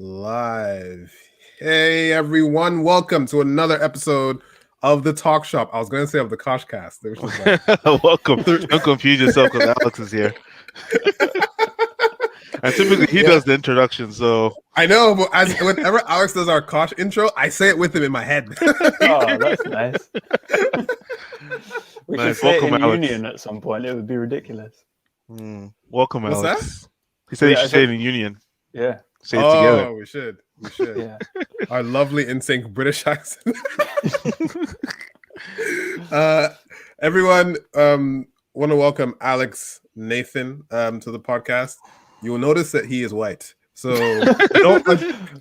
Live. Hey everyone, welcome to another episode of the Talk Shop. I was going to say of the Koshcast. Welcome. Don't confuse yourself because Alex is here. And typically he does the introduction, so I know, but whenever Alex does our Kosh intro, I say it with him in my head. Oh, that's nice. We should say Welcome, it in Alex. union at some point. It would be ridiculous. Welcome, What's Alex. that? He said you should say it in union. Yeah. Say it together. We should. Yeah. Our lovely in sync British accent. Everyone, want to welcome Alex Nathan to the podcast. You will notice that he is white, so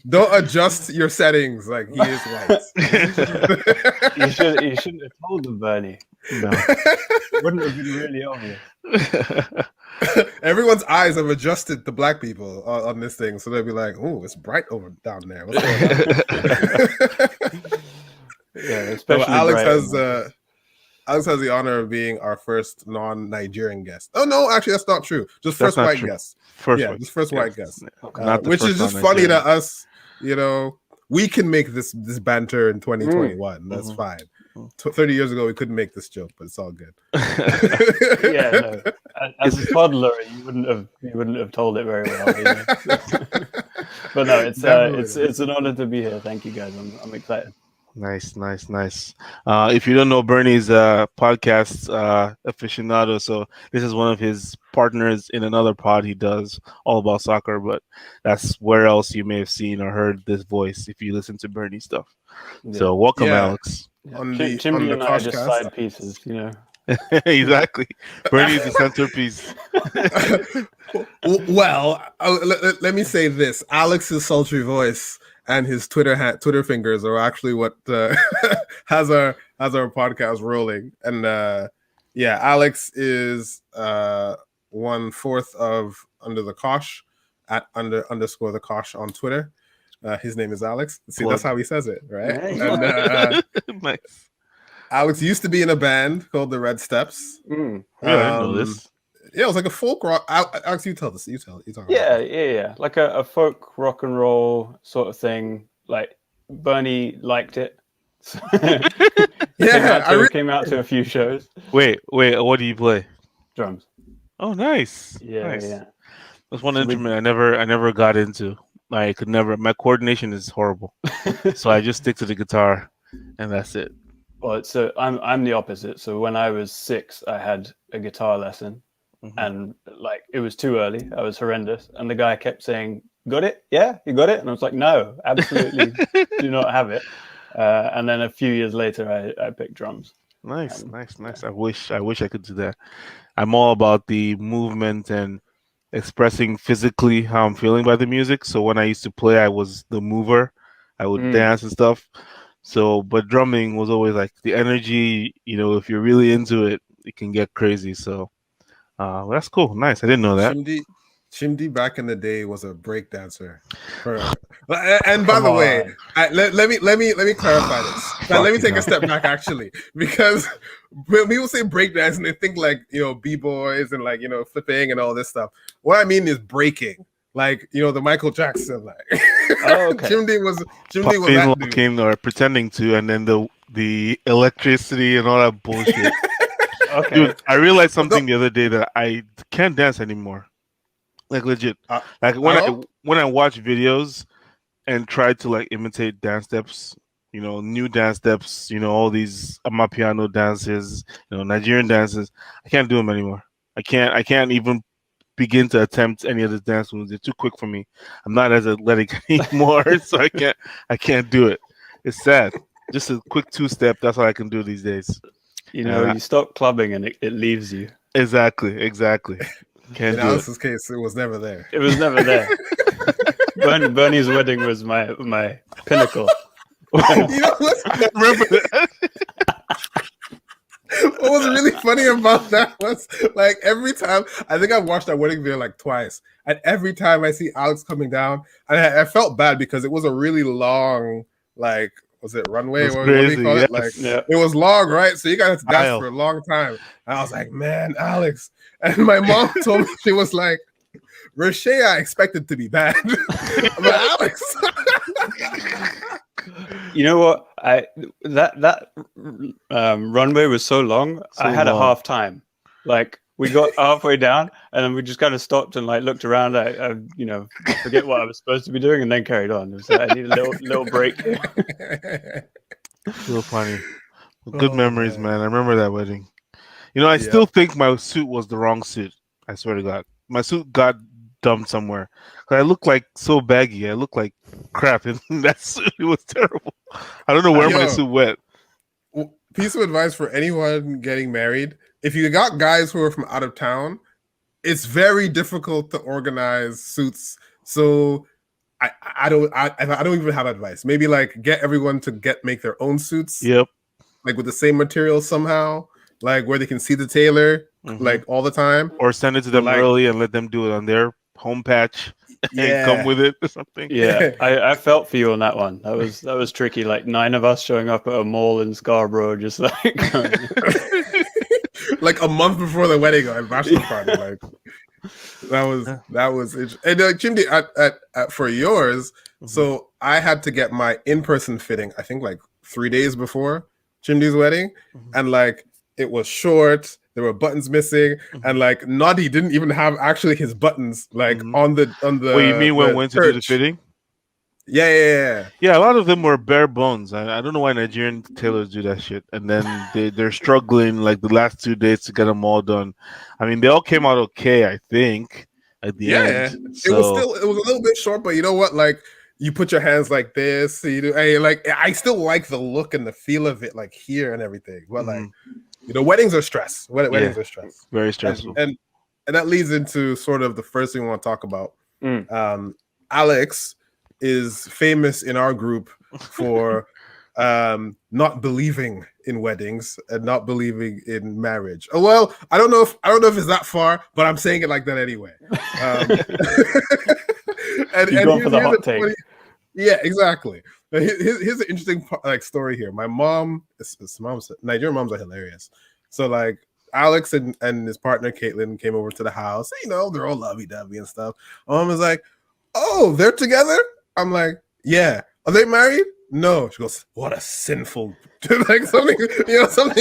don't adjust your settings. Like, he is white. You shouldn't have told them, Bernie. No. It wouldn't have been really obvious. Everyone's eyes have adjusted to black people on this thing, so they'll be like, "Oh, it's bright over down there." What's going on? Yeah, especially So Alex bright. has the honor of being our first non-Nigerian guest. Oh no, actually that's not true. Just That's first not white true. guest. First White guest. Not the Which first is just one funny Nigerian. to us, you know. We can make this banter in 2021. That's Mhm. fine. 30 years ago, we couldn't make this joke, but it's all good. Yeah, no. As a toddler, you wouldn't have told it very well. Either. But no, it's an honor to be here. Thank you guys. I'm excited. Nice. If you don't know, Bernie's podcast aficionado, so this is one of his partners in another pod he does all about soccer, but that's where else you may have seen or heard this voice if you listen to Bernie stuff. Yeah. So welcome, Yeah. Alex. Yeah. On the Chimney and I are just Koshcast. side pieces, you know. Exactly. Bernie's the centerpiece. Well, let me say this: Alex's sultry voice and his Twitter fingers are actually what has our podcast rolling. And Alex is 1/4 of Under the Kosh at _the Kosh on Twitter. His name is Alex. See, that's how he says it, right? Nice. And Nice. Alex used to be in a band called the Red Steps. Mm. Yeah, I know this. Yeah, it was like a folk rock. Alex, you tell this. You talk about it. Yeah. Like a folk rock and roll sort of thing. Like Bernie liked it. Came out to a few shows. Wait, what do you play? Drums. Oh, nice. Yeah, Nice. yeah. That's one So we- instrument I never got into. I could never. My coordination is horrible, so I just stick to the guitar, and that's it. Well, so I'm the opposite. So when I was 6, I had a guitar lesson, Mhm. and like it was too early. I was horrendous, and the guy kept saying, "Got it? Yeah, you got it." And I was like, "No, absolutely do not have it." And then a few years later, I picked drums. Nice. I wish I could do that. I'm all about the movement and expressing physically how I'm feeling by the music. So when I used to play, I was the mover. I would dance and stuff. So, but drumming was always like the energy. You know, if you're really into it, it can get crazy. So, that's cool. Nice. I didn't know that. Chimdi back in the day was a break dancer. And by the way, let me clarify this. Now, let me take a step back actually, because when people say break dancing, they think like, you know, b-boys and like, you know, flipping and all this stuff. What I mean is breaking, like, you know, the Michael Jackson, like. Oh, okay. Chimdi was that dude. Walking or pretending to, and then the electricity and all that bullshit. Okay. Dude, I realized something the other day that I can't dance anymore. Like legit. Like when I watch videos and try to like imitate dance steps, you know, new dance steps, you know, all these Amapiano dances, you know, Nigerian dances, I can't do them anymore. I can't even begin to attempt any of the dance moves. They're too quick for me. I'm not as athletic anymore, so I can't do it. It's sad. Just a quick 2-step, that's all I can do these days. You know, you stop clubbing and it leaves you. Exactly. Can't In do Alice's case, it was never there. It was never there. Bernie's wedding was my pinnacle. You know what? Remember that? What was really funny about that was like every time I think I've watched that wedding video like twice, and every time I see Alex coming down, and I felt bad because it was a really long, like, was it runway? It was what do you call crazy, it? Like, yeah. it was long, right? So you got to dance Aisle. for a long time. And I was like, man, Alex. And my mom told me, she was like, Roche, I expected to be bad, but Alex. You know what? That runway was so long. I had a half time. Like we got halfway down, and then we just kind of stopped and like looked around. I forget what I was supposed to be doing, and then carried on. It was like, I need a little break. So funny. Good memories, man. I remember that wedding. You know, I still think my suit was the wrong suit. I swear to God, my suit got dumped somewhere. I look like so baggy. I look like crap in that suit. It was terrible. I don't know where my suit went. Piece of advice for anyone getting married: if you got guys who are from out of town, it's very difficult to organize suits. So I don't even have advice. Maybe like get everyone to make their own suits. Yep. Like with the same material somehow, like where they can see the tailor like all the time, or send it to them early and let them do it on their home patch and come with it or something. Yeah, I felt for you on that one. That was tricky. Like 9 of us showing up at a mall in Scarborough, just like like a month before the wedding or bachelor party. Like that was interesting. And Chimdi, at for yours, so I had to get my in-person fitting. I think like 3 days before Chimdi's wedding, and like it was short. There were buttons missing, and like Noddy didn't even have actually his buttons like on the. Wait, you mean when we went to do the fitting? Yeah. A lot of them were bare bones. I don't know why Nigerian tailors do that shit, and then they're struggling like the last 2 days to get them all done. I mean, they all came out okay, I think, at the end. So. It was a little bit short, but you know what? Like you put your hands like this, so you do. I still like the look and the feel of it, like here and everything. But like. You know, weddings are stress. Weddings are stress. Very stressful. And that leads into sort of the first thing we want to talk about. Alex is famous in our group for not believing in weddings and not believing in marriage. Oh well, I don't know if it's that far, but I'm saying it like that anyway. You're going for the hot take. Yeah, exactly. Here's an interesting story here. My mom, Nigerian moms are hilarious. So like Alex and his partner Caitlin came over to the house. You know, they're all lovey-dovey and stuff. My mom was like, "Oh, they're together?" I'm like, "Yeah." "Are they married?" "No." She goes, "What a sinful," like something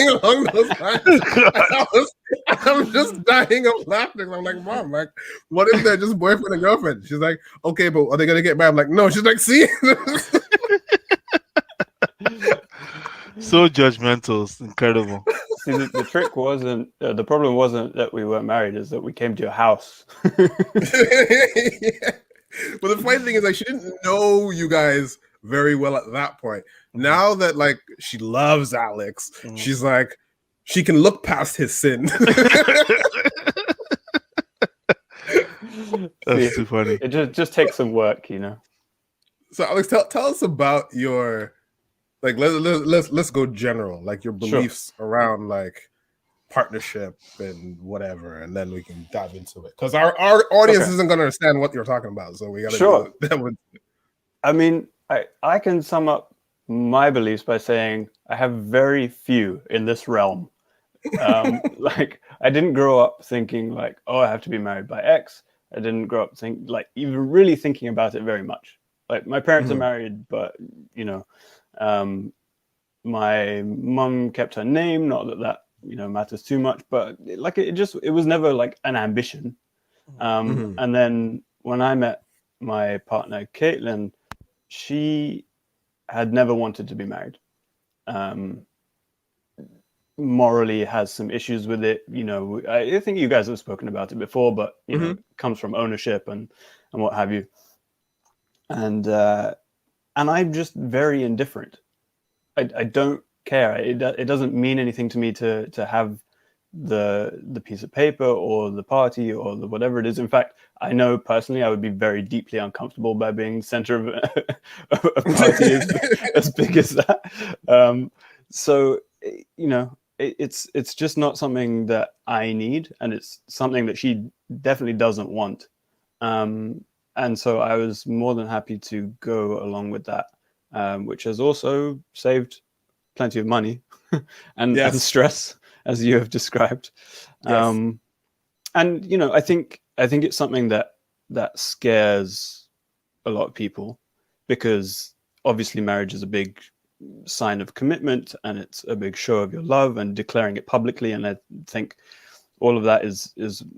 along those lines. I'm just dying of laughter. I'm like, "Mom, like, what if they're just boyfriend and girlfriend?" She's like, "Okay, but are they gonna get married?" I'm like, "No." She's like, "See." So judgmental. It's incredible. See, the trick wasn't the problem wasn't that we weren't married, is that we came to your house. Yeah. But the funny thing is, like, she didn't know you guys very well at that point. Now that like she loves Alex, she's like, she can look past his sin. That's too funny. It just takes some work, you know. So Alex, tell us about your like let's go general, like your beliefs around like partnership and whatever, and then we can dive into it because our audience isn't going to understand what you're talking about, so we got to do that. I mean, I can sum up my beliefs by saying I have very few in this realm. Like I didn't grow up thinking like, oh, I have to be married by X. I didn't grow up even really thinking about it very much. Like my parents are married, but you know, my mum kept her name. Not that you know matters too much, but like it was never like an ambition. And then when I met my partner Caitlin, she had never wanted to be married. Morally has some issues with it. You know, I think you guys have spoken about it before, but you know, it comes from ownership and what have you. And I'm just very indifferent. I don't care. It doesn't mean anything to me to have the piece of paper or the party or the whatever it is. In fact, I know personally I would be very deeply uncomfortable by being center of a party as big as that. So you know, it's just not something that I need, and it's something that she definitely doesn't want. And so I was more than happy to go along with that, which has also saved plenty of money and stress, as you have described. And you know, I think it's something that that scares a lot of people, because obviously marriage is a big sign of commitment and it's a big show of your love and declaring it publicly. And I think all of that is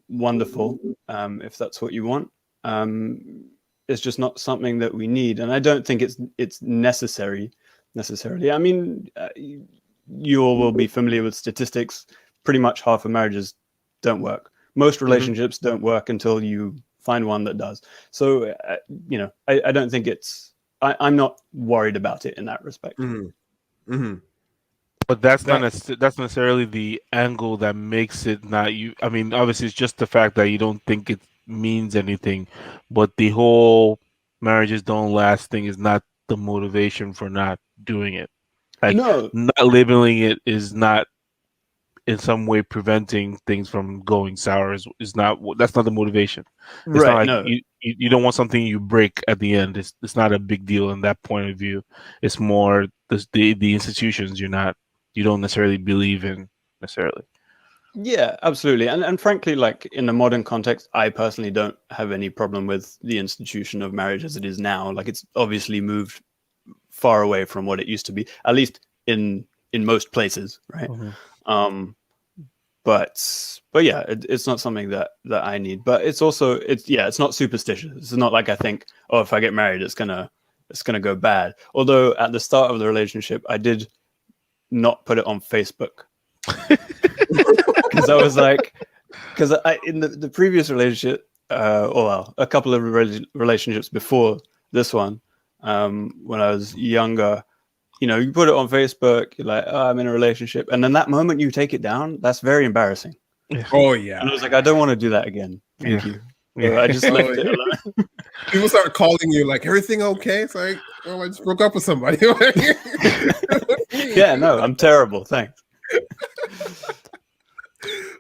wonderful, if that's what you want. It's just not something that we need, and I don't think it's necessarily. I mean, you all will be familiar with statistics. Pretty much half of marriages don't work. Most relationships don't work until you find one that does. So, I don't think I'm not worried about it in that respect. But that's not necessarily the angle that makes it not you. I mean, obviously, it's just the fact that you don't think it means anything, but the whole marriages don't last thing is not the motivation for not doing it. Like, no, not labeling it is not in some way preventing things from going sour. Is not that's not the motivation. It's right? not like No, you don't want something you break at the end. It's not a big deal in that point of view. It's more the institutions you don't necessarily believe in necessarily. yeah, absolutely. And frankly, like in the modern context, I personally don't have any problem with the institution of marriage as it is now. Like, it's obviously moved far away from what it used to be, at least in most places, right? But yeah, it's not something that I need. But it's also it's not superstitious. It's not like I think, oh, if I get married, it's gonna go bad. Although at the start of the relationship, I did not put it on Facebook. Because I was like, in the previous relationship, a couple of relationships before this one, when I was younger, you put it on Facebook, you're like, oh, I'm in a relationship, and then that moment you take it down, that's very embarrassing. Oh yeah. And I was like, I don't want to do that again. Thank you. So I just left it alone. People start calling you like, everything okay? It's like, oh, I just broke up with somebody. Yeah, no, I'm terrible. Thanks.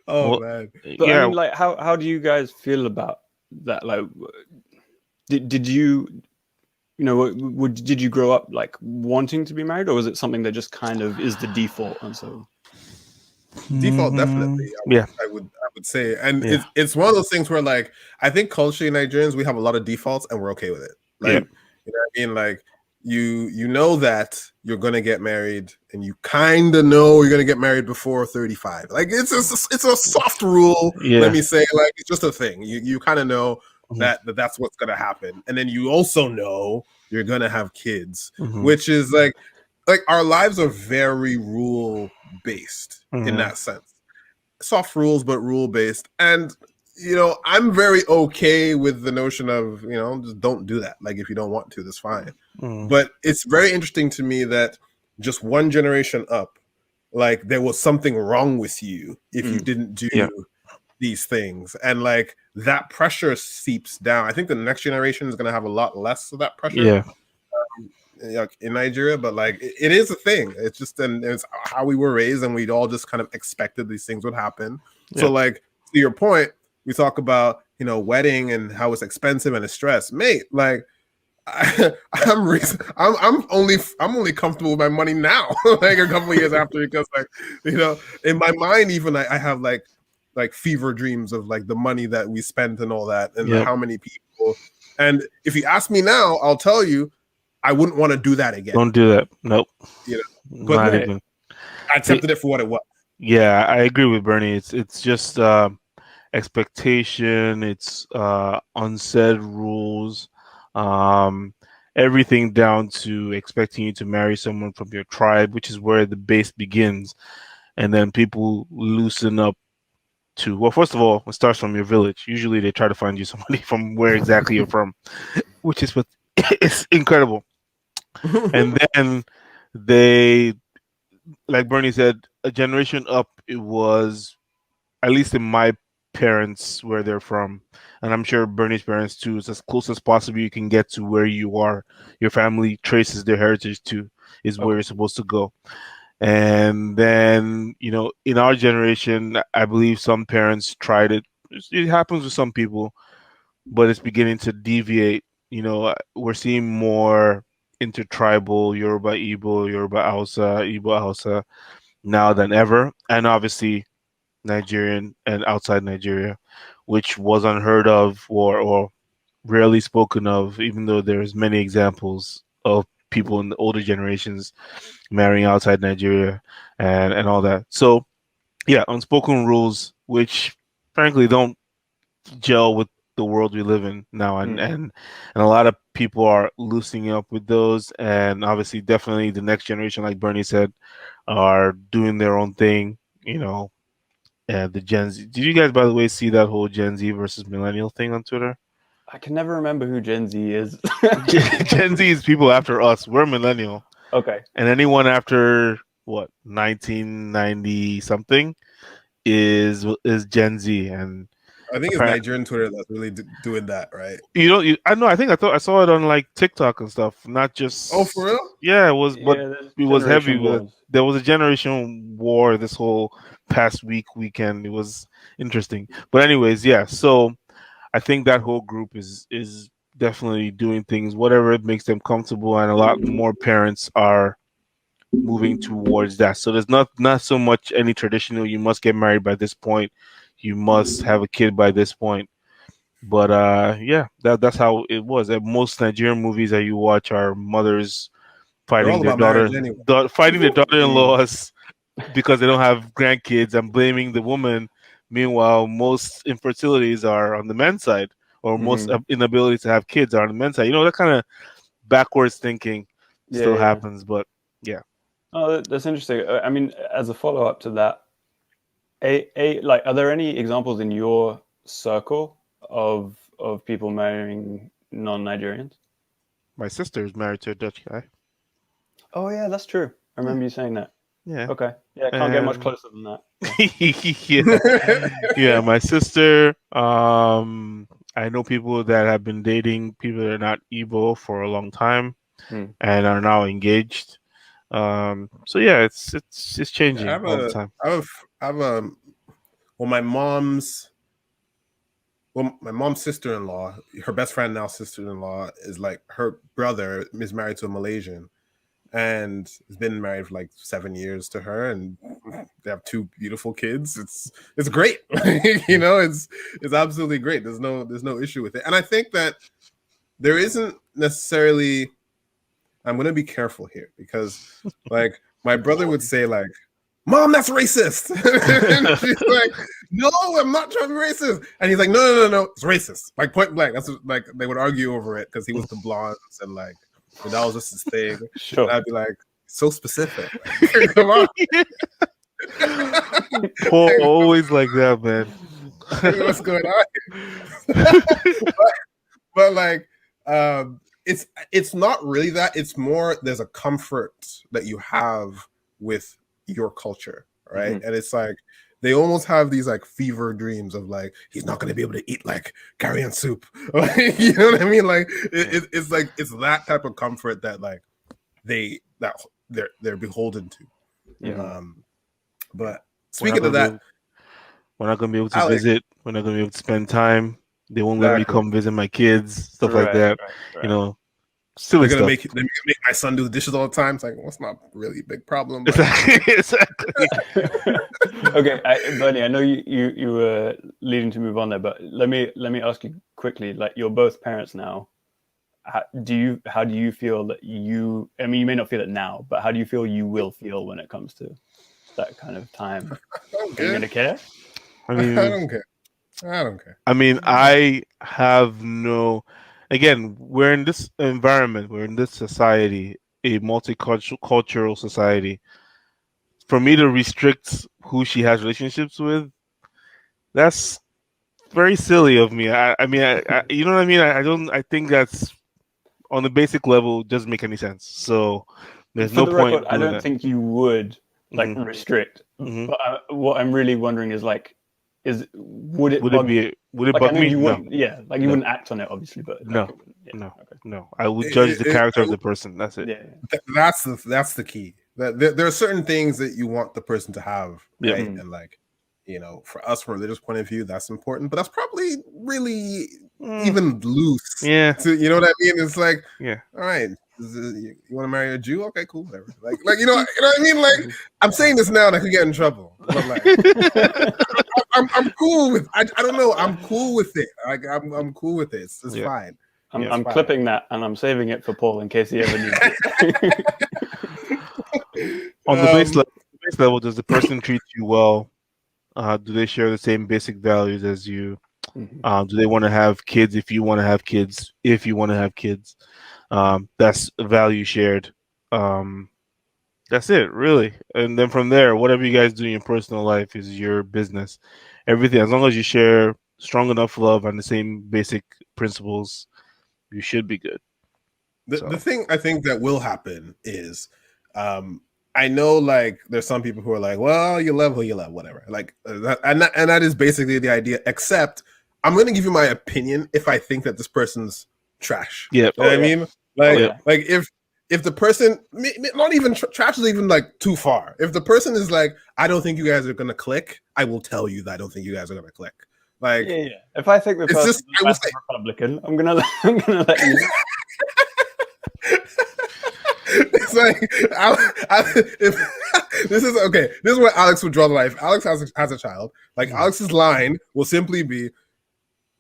Oh man. But I mean, like, how do you guys feel about that? Like, did you, did you grow up like wanting to be married, or was it something that just kind of is the default? And so, default, definitely. I would say, and it's one of those things where, like, I think culturally Nigerians, we have a lot of defaults and we're okay with it. Like, you know what I mean? Like, you know that you're gonna get married, and you kind of know you're gonna get married before 35. Like, it's a soft rule. Let me say, like, it's just a thing. You kind of know that's what's gonna happen, and then you also know you're gonna have kids, which is like our lives are very rule based in that sense. Soft rules, but rule based, and I'm very okay with the notion of just don't do that. Like, if you don't want to, that's fine. But it's very interesting to me that just one generation up, like, there was something wrong with you if you didn't do these things, and like that pressure seeps down. I think the next generation is going to have a lot less of that pressure. In Nigeria, but like it is a thing. It's just it's how we were raised, and we'd all just kind of expected these things would happen. So, like, to your point, we talk about wedding and how it's expensive and it's stress, mate. Like, I'm only comfortable with my money now, like a couple of years after, because like in my mind, even I have like fever dreams of like the money that we spent and all that, and how many people. And if you ask me now, I'll tell you, I wouldn't want to do that again. Don't do that. Nope. But I accepted it for what it was. Yeah, I agree with Bernie. It's just expectation. It's unsaid rules. Everything down to expecting you to marry someone from your tribe, which is where the base begins, and then people loosen up to. Well, first of all, it starts from your village. Usually, they try to find you somebody from where exactly you're from, which is it's incredible. And then they, like Bernie said, a generation up, it was, at least in my parents, where they're from, and I'm sure Bernie's parents too, it's as close as possible you can get to where you are. Your family traces their heritage to, is where you're supposed to go. And then, in our generation, I believe some parents tried it. It happens with some people, but it's beginning to deviate. We're seeing more intertribal Yoruba Igbo, Yoruba Hausa, Igbo Hausa now than ever, and obviously Nigerian and outside Nigeria, which was unheard of, or rarely spoken of, even though there's many examples of people in the older generations marrying outside Nigeria and all that. So yeah, unspoken rules, which frankly don't gel with the world we live in now, and a lot of people are loosening up with those, and obviously, definitely the next generation, like Bernie said, are doing their own thing. And the Gen Z. Did you guys, by the way, see that whole Gen Z versus millennial thing on Twitter? I can never remember who Gen Z is. Gen Z is people after us. We're millennial. Okay. And anyone after what 1990 something is Gen Z, and I think it's Nigerian Twitter that's really doing that, right? I know. I thought I saw it on like TikTok and stuff, not just. Oh, for real? Yeah, it was, but it was heavy. There was a generation war this whole past weekend. It was interesting, but anyways, yeah. So I think that whole group is definitely doing things whatever it makes them comfortable, and a lot more parents are moving towards that. So there's not so much any traditional. You must get married by this point. You must have a kid by this point. But yeah, that's how it was. Most Nigerian movies that you watch are mothers fighting their fighting their daughter-in-laws because they don't have grandkids and blaming the woman. Meanwhile, most infertilities are on the men's side, or most inability to have kids are on the men's side. That kind of backwards thinking still happens. But yeah. Oh, that's interesting. I mean, as a follow-up to that, are there any examples in your circle of people marrying non-Nigerians? My sister is married to a Dutch guy. Oh yeah, that's true. I remember you saying that. Yeah. Okay. Yeah, can't get much closer than that. Yeah. My sister. I know people that have been dating people that are not Igbo for a long time and are now engaged. So yeah, it's changing all the time. My mom's sister-in-law, her best friend now sister-in-law, is like her brother is married to a Malaysian and has been married for like 7 years to her, and they have 2 beautiful kids. It's great. It's absolutely great. There's no issue with it. And I think that there isn't necessarily, I'm going to be careful here because like my brother would say like, "Mom, that's racist." And she's like, "No, I'm not trying to be racist." And he's like, No, it's racist. Like point blank. That's like they would argue over it because he was the blondes and like that was just his thing. Sure. And I'd be like, so specific. Like, come on. Paul always like that, man. What's going on here? but like it's not really that. It's more there's a comfort that you have with your culture, right? And it's like they almost have these like fever dreams of like he's not going to be able to eat like carrion soup. Like, you know what I mean? Like it's like it's that type of comfort that like they're beholden to. Yeah. But speaking of that, we're not going to be able to visit. We're not going to be able to spend time. They won't let me come visit my kids, stuff like that. Right. Silly stuff. They make my son do the dishes all the time. It's like, well, it's not really a big problem. But... Exactly. Okay, Bernie, I know you were leading to move on there, but let me ask you quickly. Like, you're both parents now. How do you feel that you? I mean, you may not feel it now, but how do you feel you will feel when it comes to that kind of time? Are you gonna care? I mean, I don't care. I mean, I have no. Again, we're in this environment, we're in this society, a multicultural society. For me to restrict who she has relationships with, that's very silly of me. I mean, you know what I mean? I think that's on the basic level doesn't make any sense. So there's no point. Record, I don't think you would restrict. But what I'm really wondering is like, would it bug me? You wouldn't, no. Yeah, like you wouldn't act on it, obviously, but no. I would judge the character of the person. That's it. Yeah. That's the key. There are certain things that you want the person to have, right? And like, for us, from a religious point of view, that's important. But that's probably really even loose. Yeah. You know what I mean? It's like, yeah. All right. You want to marry a Jew? Okay, cool, whatever. Like you know what I mean? Like I'm saying this now, and I could get in trouble. But like, I'm cool with. I don't know. I'm cool with it. Like I'm cool with it. It's fine. I'm clipping that and I'm saving it for Paul in case he ever needs it. On the base level, does the person treat you well? Do they share the same basic values as you? Mm-hmm. Do they want to have kids if you want to have kids? If you want to have kids, that's a value shared. That's it, really. And then from there, whatever you guys do in your personal life is your business. Everything, as long as you share strong enough love and the same basic principles, you should be good. The thing I think that will happen is, I know like there's some people who are like, well, you love who you love, whatever. Like and that is basically the idea. Except I'm going to give you my opinion if I think that this person's trash. Yeah, you know what I mean, like if the person, not even trash is even like too far. If the person is like, I don't think you guys are going to click, I will tell you that I don't think you guys are going to click. Like, If I think the person's a Republican, I'm gonna let you know. It's like if this is okay. This is where Alex would draw the line. If Alex has a child, like Alex's line will simply be,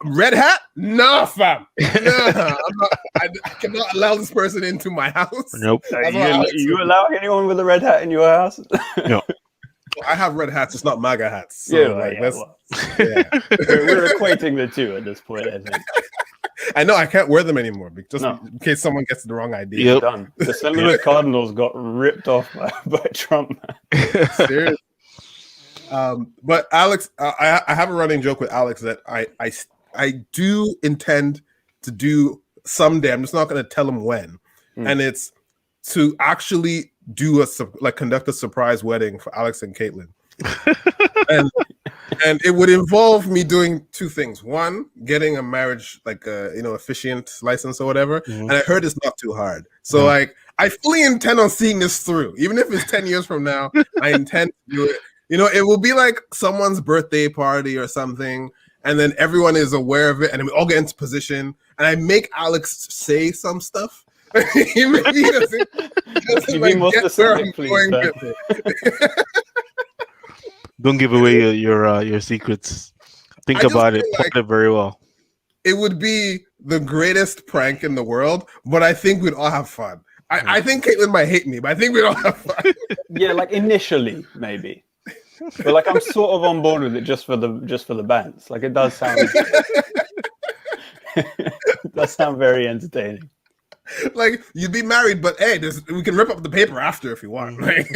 "Red hat? Nah, fam. Nah, I cannot allow this person into my house." Nope. You allow anyone with a red hat in your house? No. I have red hats. It's not MAGA hats. So we're equating the two at this point, I think. I know I can't wear them anymore just in case someone gets the wrong idea. Yep. Done. The St. Louis Cardinals got ripped off by Trump. Seriously. But Alex, I have a running joke with Alex that I do intend to do someday. I'm just not going to tell him when, and it's to actually do conduct a surprise wedding for Alex and Caitlin. and it would involve me doing two things. One, getting a marriage officiant license or whatever. Mm-hmm. And I heard it's not too hard. So I fully intend on seeing this through. Even if it's 10 years from now, I intend to do it. It will be like someone's birthday party or something, and then everyone is aware of it, and then we all get into position, and I make Alex say some stuff. He doesn't be more specific, please. Don't give away your secrets. Think about it. Plan it very well. It would be the greatest prank in the world, but I think we'd all have fun. I think Caitlin might hate me, but I think we'd all have fun. Yeah, like initially, maybe. But like I'm sort of on board with it just for the bands. Like it does sound very entertaining. Like you'd be married, but hey, we can rip up the paper after if you want. Like,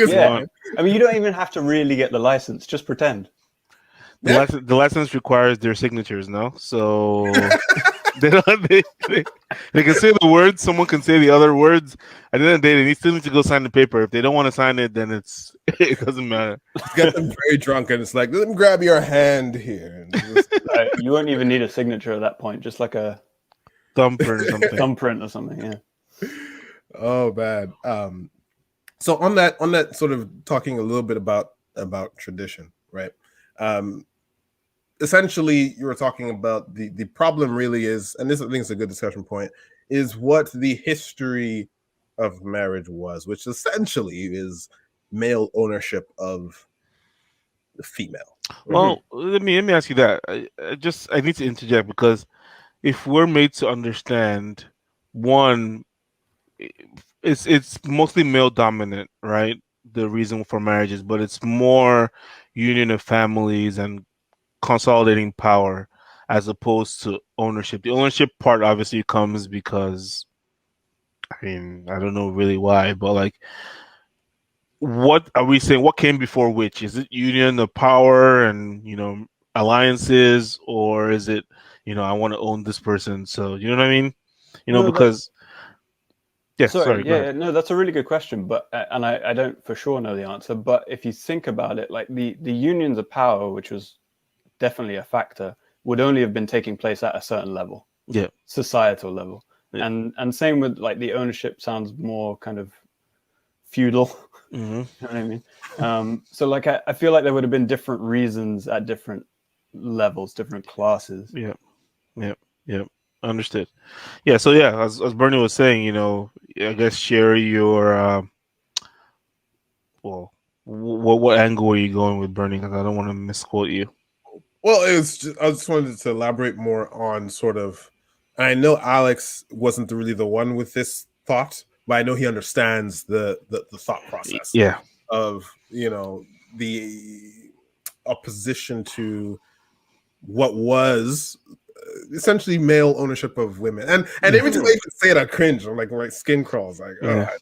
I mean, you don't even have to really get the license. Just pretend. The license requires their signatures, no? So they can say the words. Someone can say the other words. At the end of the day, they still need to go sign the paper. If they don't want to sign it, then it doesn't matter. Get them very drunk, and it's like, let them grab your hand here. You won't even need a signature at that point. Just like a thumbprint or something. Thumbprint or something, yeah. Oh, bad. So on that sort of talking a little bit about tradition, right? Essentially, you were talking about the problem really is, and this I think is a good discussion point, is what the history of marriage was, which essentially is male ownership of the female. Well, let me ask you that. I need to interject because if we're made to understand, one, it's mostly male dominant, right? The reason for marriages, but it's more union of families and consolidating power as opposed to ownership. The ownership part obviously comes because, I mean, I don't know really why, but like, what are we saying? What came before which? Is it union of power and, alliances, or is it, I want to own this person? So, you know what I mean? Because... Yeah, no, that's a really good question, but and I don't for sure know the answer. But if you think about it, like the unions of power, which was definitely a factor, would only have been taking place at a certain level, societal level, and same with like the ownership sounds more kind of feudal. Mm-hmm. You know what I mean? So like I feel like there would have been different reasons at different levels, different classes. Yeah. Understood. Yeah. So as Bernie was saying, I guess share your what angle are you going with, Bernie? Because I don't want to misquote you. Well, it was I just wanted to elaborate more on sort of. I know Alex wasn't really the one with this thought, but I know he understands the thought process Yeah. of the opposition to what was essentially male ownership of women, and every time I even say it, I cringe. I'm like my skin crawls. Like, oh, I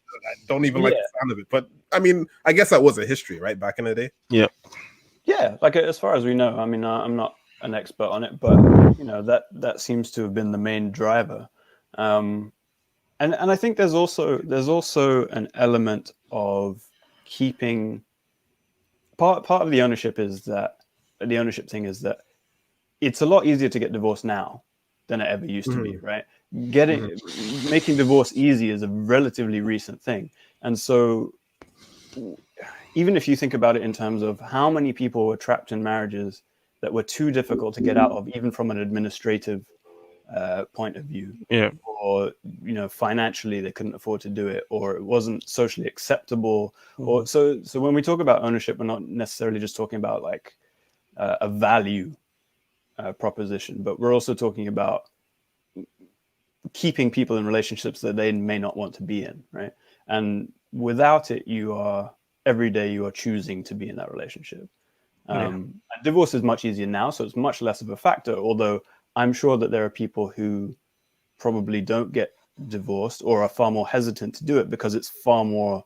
don't even like the sound of it. But I mean, I guess that was a history, right, back in the day. Yeah. Yeah, like as far as we know, I mean, I'm not an expert on it, but that seems to have been the main driver. And I think there's also an element of keeping part of the ownership thing is that it's a lot easier to get divorced now than it ever used to be, right? Making divorce easy is a relatively recent thing, and so even if you think about it in terms of how many people were trapped in marriages that were too difficult to get out of, even from an administrative point of view, or financially they couldn't afford to do it, or it wasn't socially acceptable, or so when we talk about ownership, we're not necessarily just talking about like a value proposition, but we're also talking about keeping people in relationships that they may not want to be in, right? And without it, every day you are choosing to be in that relationship. Divorce is much easier now, so it's much less of a factor, although I'm sure that there are people who probably don't get divorced or are far more hesitant to do it because it's far more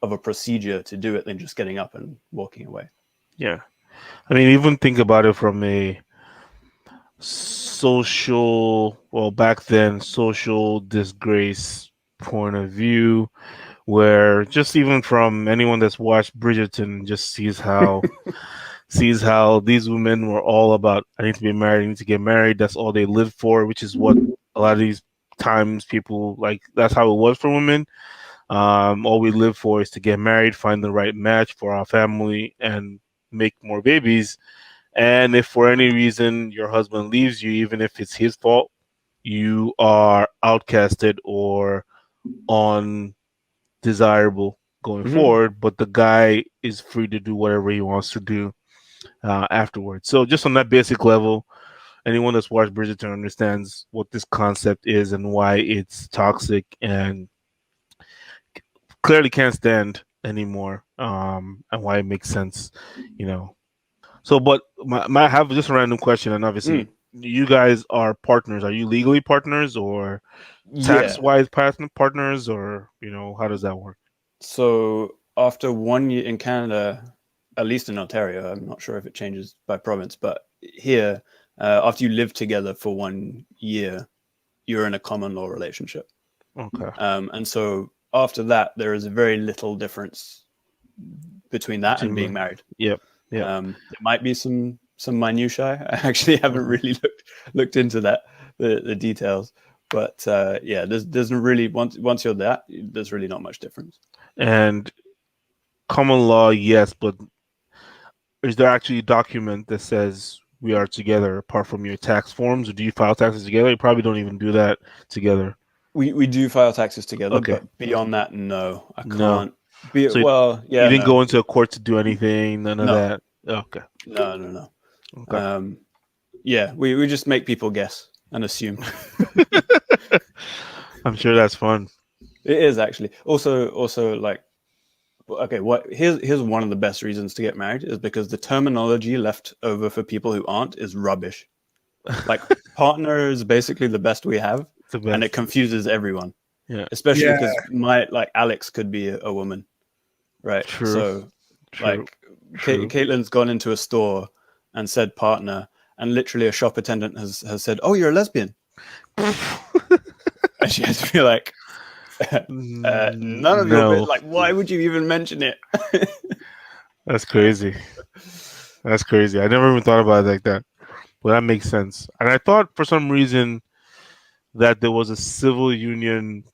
of a procedure to do it than just getting up and walking away. Yeah. I mean, even think about it from a back then, social disgrace point of view, where just even from anyone that's watched Bridgerton just sees how these women were all about, I need to be married, I need to get married. That's all they lived for, which is what a lot of these times people like. That's how it was for women. All we live for is to get married, find the right match for our family, and make more babies. And if for any reason your husband leaves you, even if it's his fault, you are outcasted or undesirable going forward. But the guy is free to do whatever he wants to do afterwards. So just on that basic level, anyone that's watched Bridgerton understands what this concept is and why it's toxic and clearly can't stand anymore, and why it makes sense, So, but I have just a random question, and obviously, you guys are partners. Are you legally partners or tax-wise partners, or how does that work? So, after 1 year in Canada, at least in Ontario, I'm not sure if it changes by province, but here, after you live together for 1 year, you're in a common law relationship. Okay. And so after that, there is a very little difference between that and being married. Yep. There might be some minutiae. I actually haven't really looked into that, the details. But there's really once you're that, there's really not much difference. And common law, yes, but is there actually a document that says we are together apart from your tax forms, or do you file taxes together? You probably don't even do that together. We do file taxes together, but beyond that, no, I can't. You didn't go into a court to do anything, none of that. Okay. No. Okay. We just make people guess and assume. I'm sure that's fun. It is actually. Also like, okay, here's one of the best reasons to get married is because the terminology left over for people who aren't is rubbish. Like partner is basically the best we have, and it confuses everyone. Yeah, especially because Alex could be a woman, right? True. So like Caitlin's gone into a store and said partner, and literally a shop attendant has said, "Oh, you're a lesbian," and she has to be like, "None of your like, why would you even mention it?" That's crazy. That's crazy. I never even thought about it like that. Well, that makes sense. And I thought for some reason that there was a civil union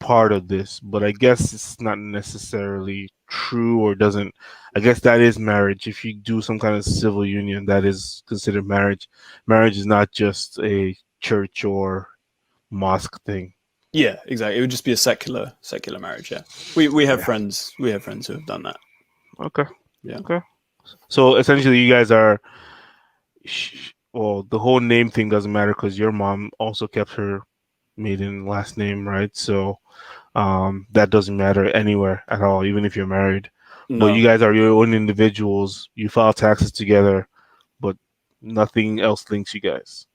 part of this, but I guess it's not necessarily true, or doesn't. I guess that is marriage. If you do some kind of civil union, that is considered marriage. Marriage is not just a church or mosque thing. Yeah, exactly. It would just be a secular marriage. Yeah, we have friends. We have friends who have done that. Okay. Yeah. Okay. So essentially, you guys are well, the whole name thing doesn't matter because your mom also kept her maiden last name, right? So that doesn't matter anywhere at all, even if you're married. No. But you guys are your own individuals. You file taxes together, but nothing else links you guys.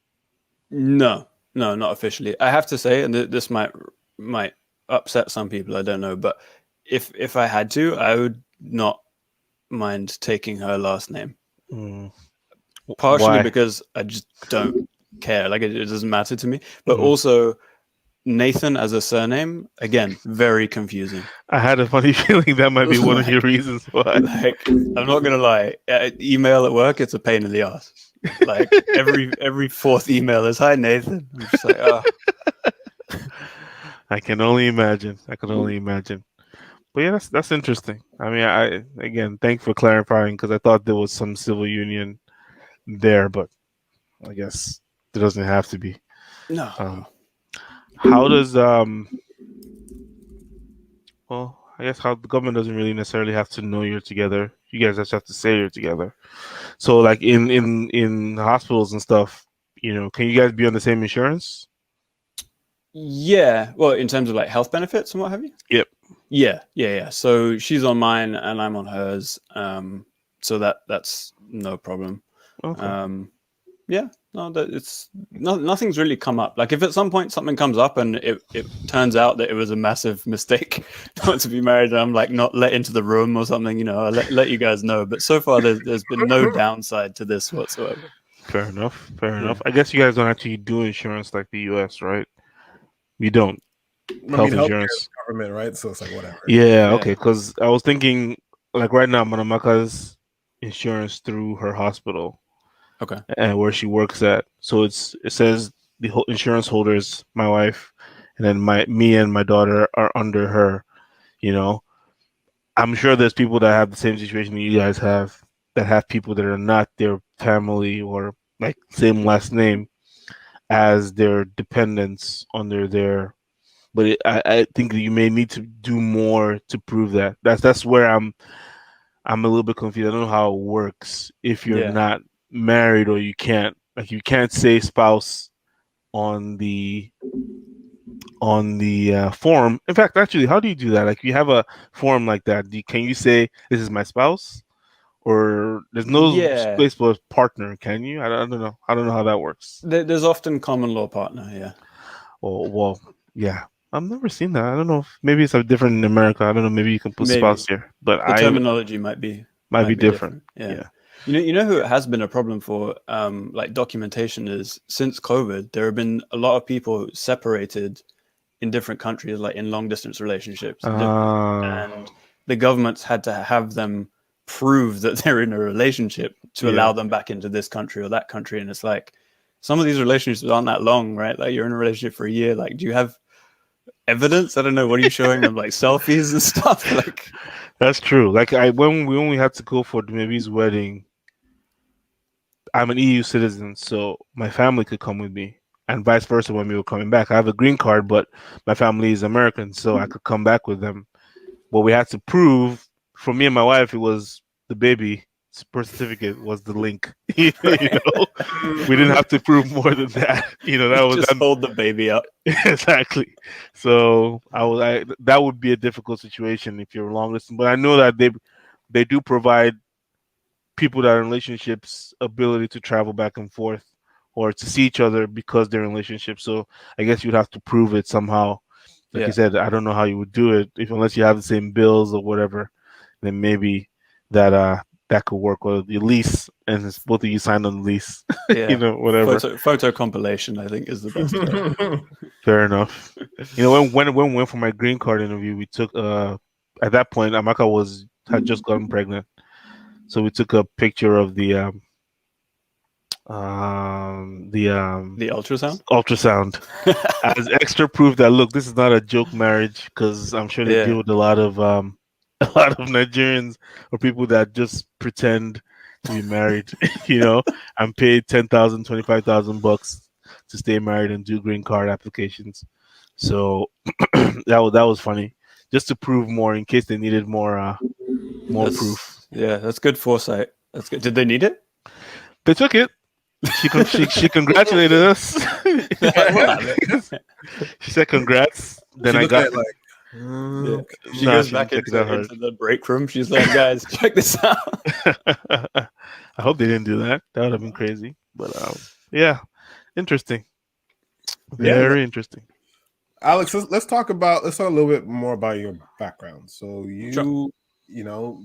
No, not officially. I have to say, and this might upset some people. I don't know, but if I had to, I would not mind taking her last name. Partially Why? because I just don't care. Like it doesn't matter to me. But also Nathan as a surname, again, very confusing. I had a funny feeling that might be one of your reasons why. Like, I'm not gonna lie. Email at work, it's a pain in the ass. Like every fourth email is "Hi Nathan." I'm just like, oh. I can only imagine. But yeah, that's interesting. I mean, again, thanks for clarifying because I thought there was some civil union there, but I guess there doesn't have to be. No. How does well, I guess how the government doesn't really necessarily have to know you're together. You guys just have to say you're together. So like in hospitals and stuff, can you guys be on the same insurance? Yeah. Well, in terms of like health benefits and what have you? Yep. Yeah. So she's on mine and I'm on hers. So that's no problem. Okay. Yeah. No, nothing's really come up. Like if at some point something comes up and it turns out that it was a massive mistake not to be married, and I'm like not let into the room or something, I'll let you guys know. But so far there's been no downside to this whatsoever. Fair enough. I guess you guys don't actually do insurance like the US, right? You don't. Health insurance. Government, right? So it's like whatever. Yeah. Okay. Because I was thinking, like right now, Manamaka's insurance through her hospital. Okay. And where she works at. So it says the whole insurance holders, my wife, and then me and my daughter are under her. I'm sure there's people that have the same situation that you guys have, that have people that are not their family or like same last name as their dependents under their. But I think that you may need to do more to prove that. That's where I'm a little bit confused. I don't know how it works if you're not married, or you can't say spouse on the form. In fact, actually, how do you do that? Like you have a form like that, can you say this is my spouse, or there's no space for partner? Can you? I don't know how that works. There's often common law partner. Yeah. Well, yeah. I've never seen that. I don't know if maybe it's different in America. I don't know. Maybe you can put spouse here, but the terminology might be different. Yeah. You know who it has been a problem for, like documentation is since COVID, there have been a lot of people separated in different countries, like in long distance relationships, and the government's had to have them prove that they're in a relationship to allow them back into this country or that country. And it's like some of these relationships aren't that long, right? Like you're in a relationship for a year. Like, do you have evidence? I don't know. What are you showing them? Like selfies and stuff? Like that's true. Like when we had to go for Dmebi's wedding. I'm an EU citizen, so my family could come with me, and vice versa when we were coming back. I have a green card, but my family is American, so I could come back with them. What we had to prove, for me and my wife, it was the baby birth certificate was the link. We didn't have to prove more than that. That was just hold the baby up. Exactly. So that would be a difficult situation if you're long distance. But I know that they do provide people that are in relationships ability to travel back and forth or to see each other because they're in relationships. So I guess you'd have to prove it somehow. Like you said, I don't know how you would do it unless you have the same bills or whatever. Then maybe that could work. Or the lease, and it's both of you signed on the lease. Yeah. Whatever. Photo compilation, I think, is the best way. Fair enough. When we went for my green card interview, we took at that point Amaka had just gotten pregnant. So we took a picture of the ultrasound as extra proof that look, this is not a joke marriage, because I'm sure they deal with a lot of Nigerians or people that just pretend to be married, and pay $10,000, $25,000 to stay married and do green card applications. So that was funny, just to prove more in case they needed more proof. Yeah, that's good foresight. That's good. Did they need it? They took it. She congratulated us. She said congrats. Then I got like. She goes back into the break room. She's like, guys, check this out. I hope they didn't do that. That would have been crazy. But yeah, interesting. Very interesting. Alex, let's talk a little bit more about your background. So you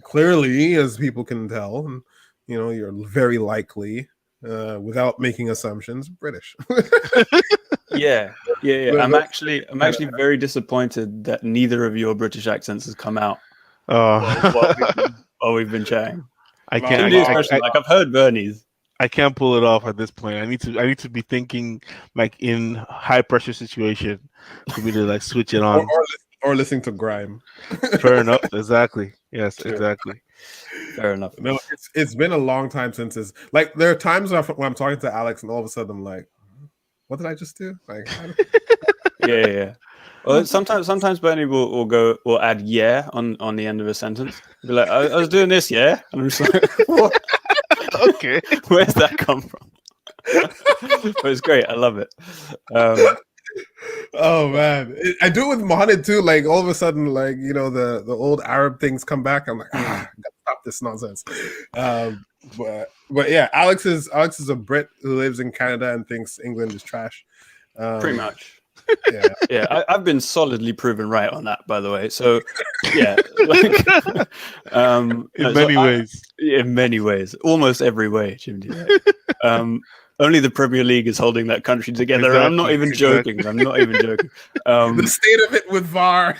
clearly, as people can tell, you're very likely, without making assumptions, British. Yeah. I'm actually very disappointed that neither of your British accents has come out while we've been chatting. I can't. I've heard Bernie's. I can't pull it off at this point. I need to be thinking like in high pressure situation for me to like switch it on. Or listening to grime. Fair enough. Exactly. Yes, exactly. Fair enough. No, it's been a long time since it's like there are times when I'm talking to Alex and all of a sudden I'm like, what did I just do? Like, yeah. Well, sometimes Bernie will add "yeah" on the end of a sentence. Be like, I was doing this, yeah, and I'm just like, what? Okay, where's that come from? But it's great. I love it. Oh man, I do it with Mohammed too. Like all of a sudden, like the old Arab things come back. I'm like, I gotta stop this nonsense. But yeah, Alex is a Brit who lives in Canada and thinks England is trash. Pretty much. Yeah. I've been solidly proven right on that, by the way. So yeah, in many ways, almost every way, Jimmy. Only the Premier League is holding that country together. Exactly, I'm not even joking. I'm not even joking. The state of it with VAR.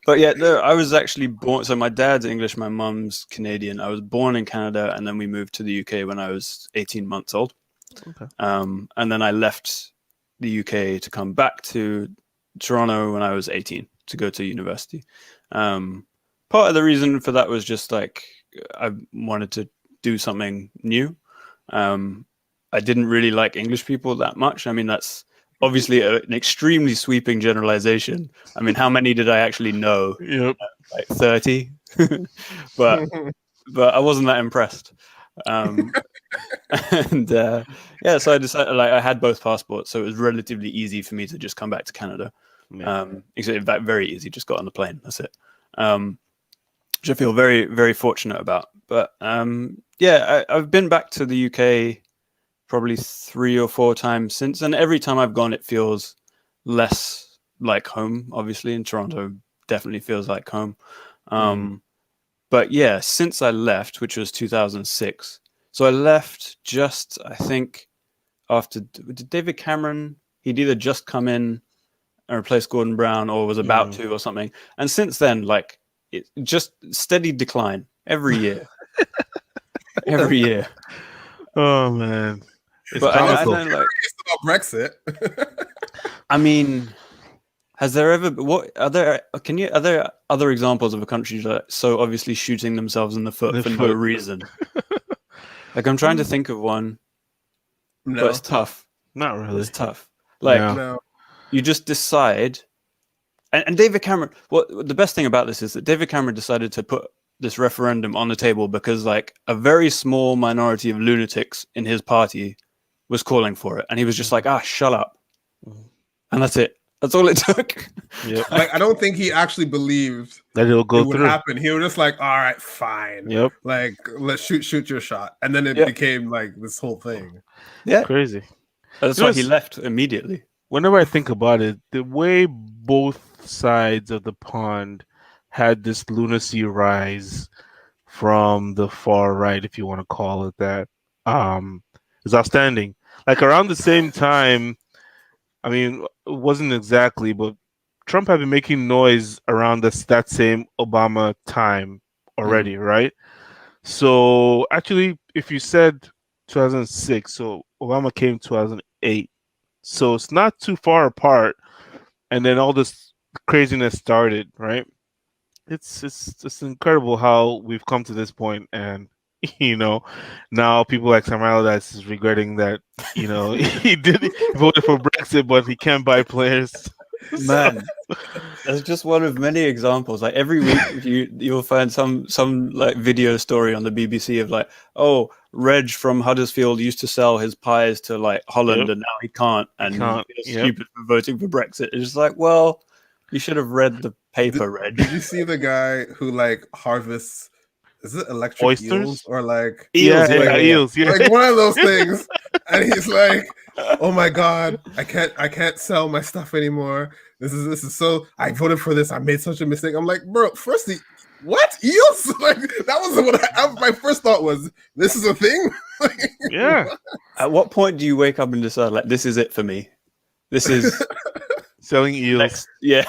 But yeah, no, I was actually born. So my dad's English, my mum's Canadian. I was born in Canada, and then we moved to the UK when I was 18 months old. Okay. And then I left the UK to come back to Toronto when I was 18 to go to university. Part of the reason for that was just like I wanted to do something new. I didn't really like English people that much. I mean, that's obviously an extremely sweeping generalization. I mean, how many did I actually know? Yep. Like 30. but I wasn't that impressed. And so I decided, like, I had both passports, so it was relatively easy for me to just come back to Canada. In fact, very easy. Just got on the plane. That's it. Which I feel very, very fortunate about. But I've been back to the UK probably 3 or 4 times since, and every time I've gone, it feels less like home. Obviously, in Toronto, definitely feels like home. But yeah, since I left, which was 2006. So I left just, I think, after did David Cameron. He'd either just come in and replace Gordon Brown, or was about to, or something. And since then, like, it just steady decline every year. Every year. Oh man. It's I don't like about Brexit. I mean, are there other examples of a country that so obviously shooting themselves in the foot for no reason? Like, I'm trying to think of one. No. But it's tough. Not really. It's tough. Like, you just decide. And David Cameron, the best thing about this is that David Cameron decided to put this referendum on the table because, like, a very small minority of lunatics in his party was calling for it. And he was just like, shut up. And that's it. That's all it took. Yeah. Like, I don't think he actually believed that it'll go through. Would happen. He was just like, all right, fine. Yep. Like, let's shoot your shot. And then it became like this whole thing. Yeah. Crazy. That's why he left immediately. Whenever I think about it, the way both sides of the pond had this lunacy rise from the far right, if you want to call it that, is outstanding. Like, around the same time, I mean, it wasn't exactly, but Trump had been making noise around that same Obama time already, right? So actually, if you said 2006, so Obama came 2008, so it's not too far apart, and then all this craziness started, right? It's incredible how we've come to this point, and now people like Sam Allardyce is regretting that, he voted for Brexit, but he can't buy players. Man, That's just one of many examples. Like every week, you'll find some like video story on the BBC of like, oh, Reg from Huddersfield used to sell his pies to like Holland, and now he can't, and he's stupid for voting for Brexit. It's just like, well, you should have read the paper, Reg. Did you see the guy who like harvests? Is it electric oysters eels or like eels? Eels, like one of those things. And he's like, "Oh my god, I can't sell my stuff anymore. This is so. I voted for this. I made such a mistake." I'm like, bro. Firstly, what eels? Like that was what my first thought was. This is a thing. Yeah. At what point do you wake up and decide like this is it for me? This is selling eels. Yeah.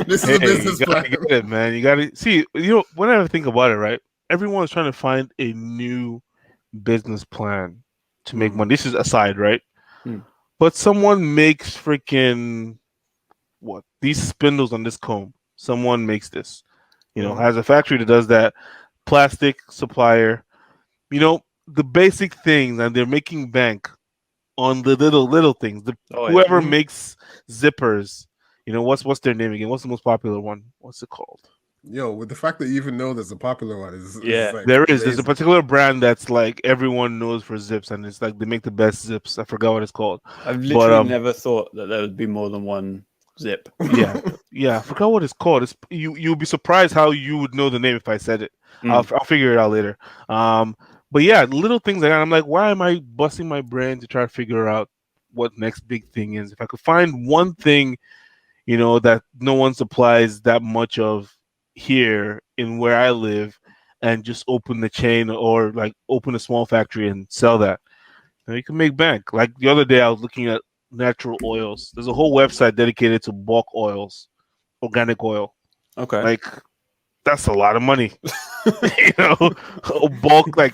This is a business you gotta plan. get it, man. You gotta see. Whenever I think about it, right? Everyone's trying to find a new business plan to make money. This is aside, right? But someone makes freaking these spindles on this comb. Someone makes this. Has a factory that does that. Plastic supplier. The basic things, and they're making bank on the little things. Whoever makes zippers. What's their name again? What's the most popular one? What's it called? Yo, with the fact that you even know there's a popular one is like there is. crazy. There's a particular brand that's like everyone knows for zips, and it's like they make the best zips. I forgot what it's called. I've literally never thought that there would be more than one zip. Yeah. I forgot what it's called. You'll be surprised how you would know the name if I said it. I'll figure it out later. But yeah, little things like that. I'm like, why am I busting my brain to try to figure out what next big thing is? If I could find one thing, that no one supplies that much of here in where I live, and just open the chain or like open a small factory and sell that, you can make bank. Like the other day, I was looking at natural oils. There's a whole website dedicated to bulk oils, organic oil. Okay, like that's a lot of money. Bulk like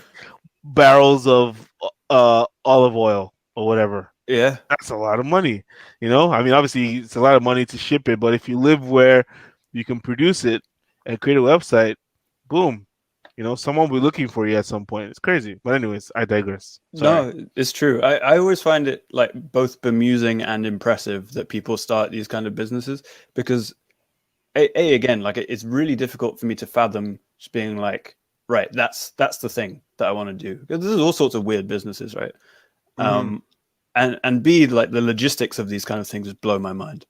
barrels of olive oil or whatever. Yeah, that's a lot of money. I mean, obviously it's a lot of money to ship it, but if you live where you can produce it and create a website, boom, someone will be looking for you at some point. It's crazy. But anyways, I digress. Sorry. No, it's true. I always find it like both bemusing and impressive that people start these kind of businesses, because again, like it's really difficult for me to fathom just being like, right, that's the thing that I want to do, because there's all sorts of weird businesses, right? And B, like the logistics of these kind of things just blow my mind.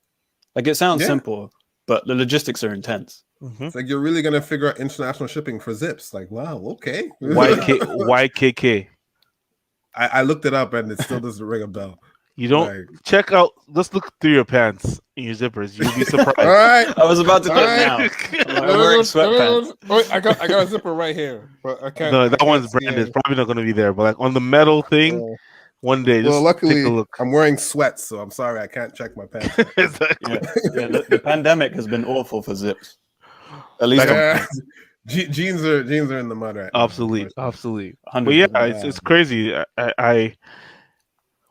Like it sounds simple, but the logistics are intense. It's like you're really gonna figure out international shipping for zips. Like, wow, okay. YKK. I looked it up and it still doesn't ring a bell. You don't check out. Let's look through your pants and your zippers. You'll be surprised. All right, I was about to do it now. I'm wearing sweatpants. I got a zipper right here, but I can't. No, that one's branded. It's probably not going to be there. But like on the metal thing, one day. Just luckily, take a look. I'm wearing sweats, so I'm sorry I can't check my pants. The pandemic has been awful for zips. At least jeans are in the mud right now. Obsolete. But yeah, it's crazy. I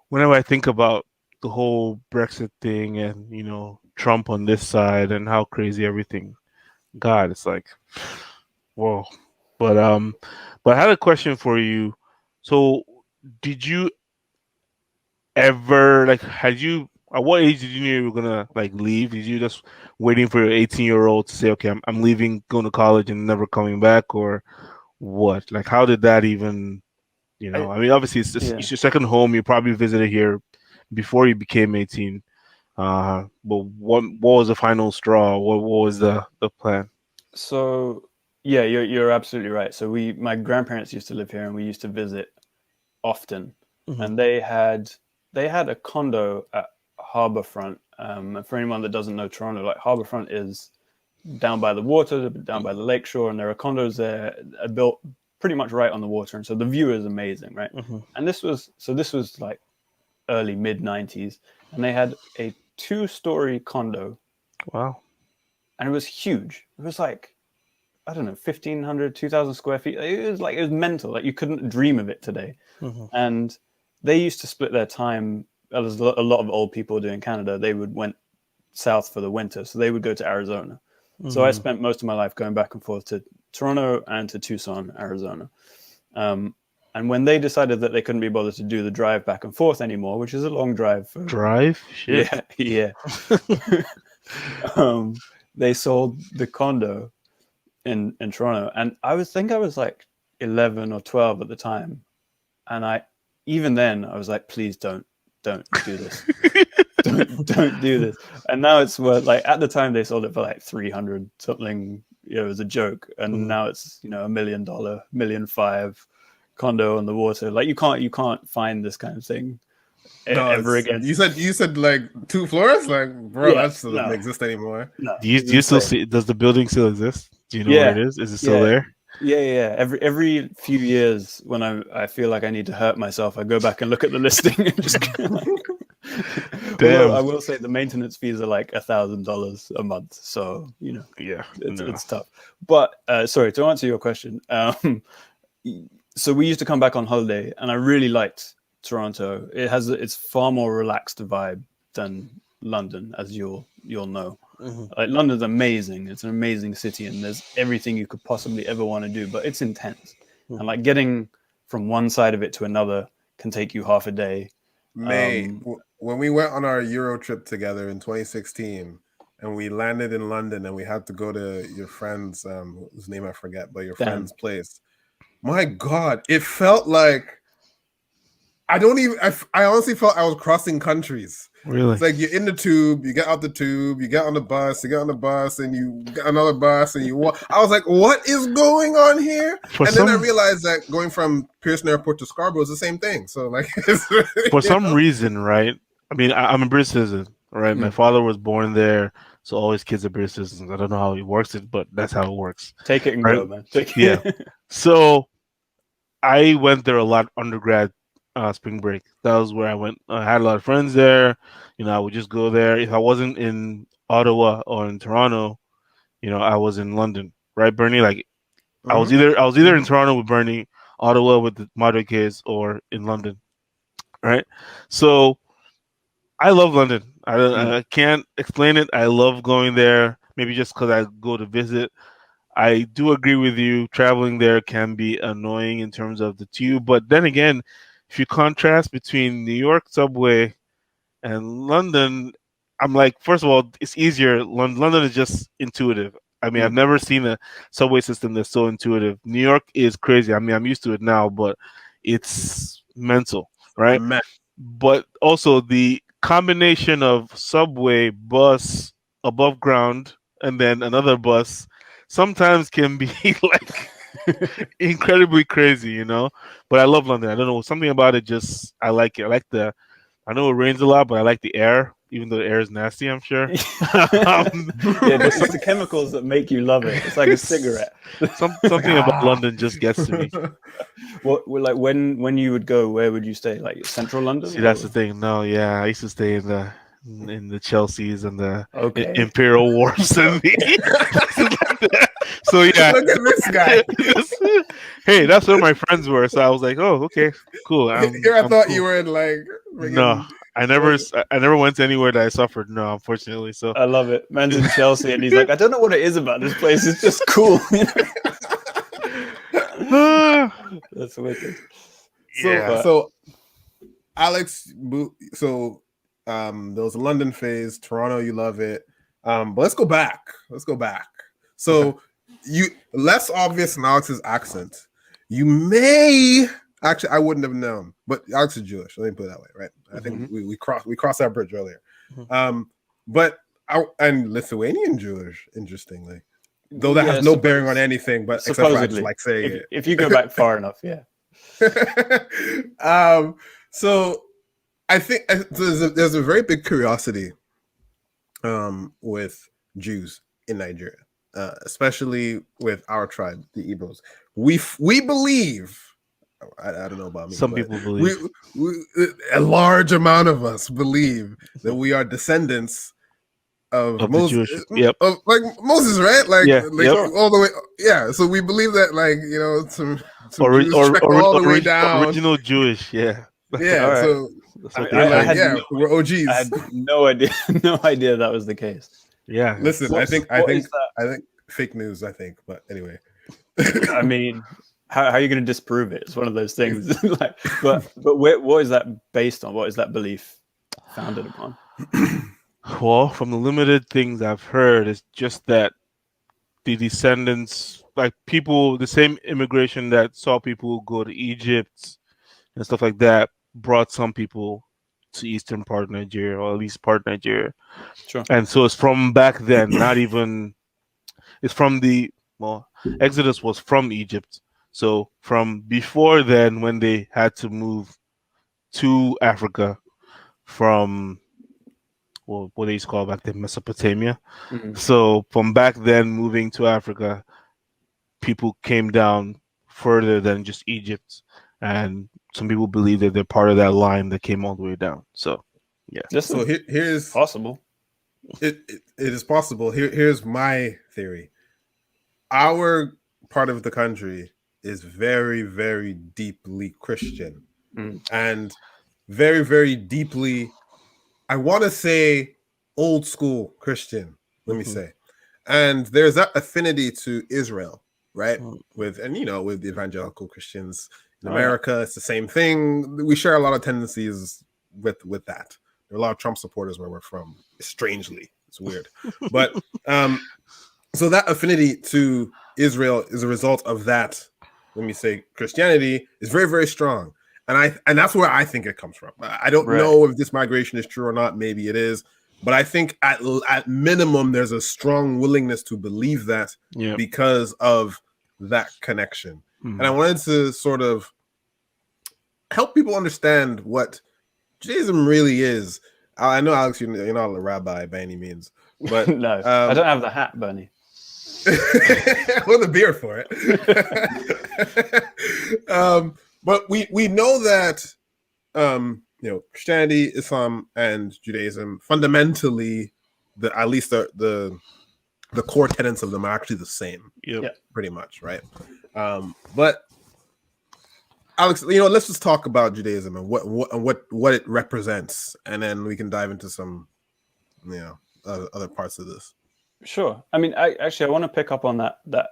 whenever I think about the whole Brexit thing and Trump on this side and how crazy everything got, it's like, whoa. But I had a question for you. So did you ever at what age did you know you were gonna leave? Did you just waiting for your 18-year-old to say, okay, I'm leaving, going to college and never coming back, or what? Like, how did that even, I mean, obviously it's your second home. You probably visited here before you became 18. But what was the final straw? What was the plan? So yeah, you're absolutely right. So my grandparents used to live here and we used to visit often. And they had a condo at Harbourfront. And for anyone that doesn't know Toronto, like Harbourfront is down by the water, down by the lakeshore, and there are condos there built pretty much right on the water, and so the view is amazing, right? And this was like early mid 90s, and they had a 2-story condo. Wow. And it was huge. It was like, I don't know, 1,500, 2,000 square feet. It was mental. Like you couldn't dream of it today. And they used to split their time. There's a lot of old people doing Canada. They went south for the winter, so they would go to Arizona. So I spent most of my life going back and forth to Toronto and to Tucson, Arizona. And when they decided that they couldn't be bothered to do the drive back and forth anymore, which is a long drive. Shit. Yeah. They sold the condo in Toronto, and I was like 11 or 12 at the time, and even then I was like, please don't do this. don't do this. And now it's worth, like, at the time they sold it for like 300 something, it was a joke, and now it's $1 million, $1.5 million condo on the water. Like, you can't find this kind of thing ever again. You said like 2 floors, like, bro, that doesn't exist anymore. No, do you still see? Does the building still exist? Do you know where it is? Is it still there? Yeah. Every few years, when I feel like I need to hurt myself, I go back and look at the listing and just. Damn. I will say the maintenance fees are like $1,000 a month, so it's tough. But sorry, to answer your question, so we used to come back on holiday, and I really liked Toronto. It's far more relaxed vibe than London, as you'll know. Like, London's amazing. It's an amazing city, and there's everything you could possibly ever want to do, but it's intense. And like, getting from one side of it to another can take you half a day. When we went on our Euro trip together in 2016, and we landed in London, and we had to go to your friend's whose name I forget, but your friend's place. My God, it felt like I honestly felt I was crossing countries. Really? It's like you're in the tube, you get out the tube, you get on the bus, and you get another bus, and you walk. I was like, what is going on here? Then I realized that going from Pearson Airport to Scarborough is the same thing. So, like, for some reason, right? I mean, I'm a British citizen, right? My father was born there, so all his kids are British citizens. I don't know how he works it, but that's how it works. Take it and go, man. Yeah. So I went there a lot undergrad. Spring break. That was where I went. I had a lot of friends there. I would just go there. If I wasn't in Ottawa or in Toronto, I was in London, right, Bernie? Like, I was either in Toronto with Bernie, Ottawa with the moderate kids, or in London, right? So I love London. I can't explain it. I love going there. Maybe just because I go to visit. I do agree with you. Traveling there can be annoying in terms of the tube, but then again, if you contrast between New York subway and London, I'm like, first of all, it's easier. London is just intuitive. I mean, I've never seen a subway system that's so intuitive. New York is crazy. I mean, I'm used to it now, but it's mental, right? But also the combination of subway, bus, above ground, and then another bus sometimes can be like incredibly crazy, but I love London. I don't know, something about it, just I like it. I know it rains a lot, but I like the air, even though the air is nasty, I'm sure. It's the chemicals that make you love it. It's like a cigarette. Something about London just gets to me. Like, when you would go, where would you stay? Like, central London? See, that's the thing. No, yeah, I used to stay in the Chelseas and the Imperial Wharfs and the so yeah. Look at this guy. Hey, that's where my friends were. So I was like, oh, okay, cool. I thought you were in like. No, I never went anywhere that I suffered. No, unfortunately. So I love it. Man's in Chelsea, and he's like, I don't know what it is about this place. It's just cool. That's wicked. So Alex, so there was a London phase. Toronto, you love it. But let's go back. So you less obvious in Alex's accent. You may actually, I wouldn't have known, but Alex is Jewish. Let me put it that way, right? I think we crossed that bridge earlier. And Lithuanian Jewish, interestingly, though that has no bearing on anything, but except for I just like saying it. If you go back far enough, yeah. So I think there's a very big curiosity with Jews in Nigeria. Especially with our tribe, the Igbos. We believe, I don't know about me. Some people believe. A large amount of us believe that we are descendants of Moses. Of, like Moses, right? All the way. Yeah. So we believe that, some Jews trek all the way down. Original Jewish. Yeah. Yeah. Right. So we're OGs. I had no idea that was the case. Yeah. Listen, I think fake news. I think, but anyway. I mean, how are you going to disprove it? It's one of those things. Like, but what is that based on? What is that belief founded upon? Well, from the limited things I've heard, it's just that the descendants, like people, the same immigration that saw people go to Egypt and stuff like that, brought some people to eastern part of Nigeria, or at least part of Nigeria. Sure. And so it's from back then, not even, it's from Exodus was from Egypt. So from before then, when they had to move to Africa from, well, what they used to call back then Mesopotamia. Mm-hmm. So from back then, moving to Africa, people came down further than just Egypt, and some people believe that they're part of that line that came all the way down. So, yeah. So here's possible. It is possible. Here's my theory. Our part of the country is very, very deeply Christian, and very, very deeply, I want to say, old school Christian. Let me say, and there's that affinity to Israel, right? With the evangelical Christians in America, it's the same thing. We share a lot of tendencies with that. There are a lot of Trump supporters where we're from. Strangely, it's weird, but so that affinity to Israel is a result of that. Let me say, Christianity is very, very strong, and that's where I think it comes from. I don't know if this migration is true or not. Maybe it is, but I think at minimum there's a strong willingness to believe that because of that connection. And I wanted to sort of help people understand what Judaism really is. I know, Alex, you're not a rabbi by any means, but no, I don't have the hat, Bernie. Well, the beer for it. But we know that Christianity, Islam, and Judaism fundamentally, at least the core tenets of them are actually the same. Pretty much, right? But Alex, let's just talk about Judaism and what it represents, and then we can dive into some other parts of this. Sure. I mean, I want to pick up on that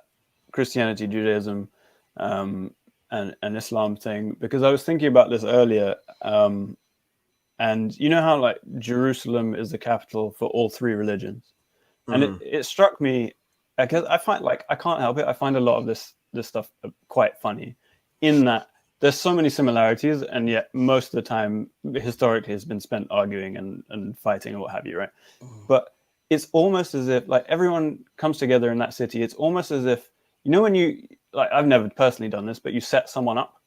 Christianity, Judaism, and Islam thing, because I was thinking about this earlier. And you know how like Jerusalem is the capital for all three religions, and it struck me because I find, like, I can't help it, I find a lot of this stuff quite funny, in that there's so many similarities, and yet most of the time historically has been spent arguing and fighting and what have you, right? But it's almost as if, like, everyone comes together in that city. It's almost as if, when you, like, I've never personally done this, but you set someone up.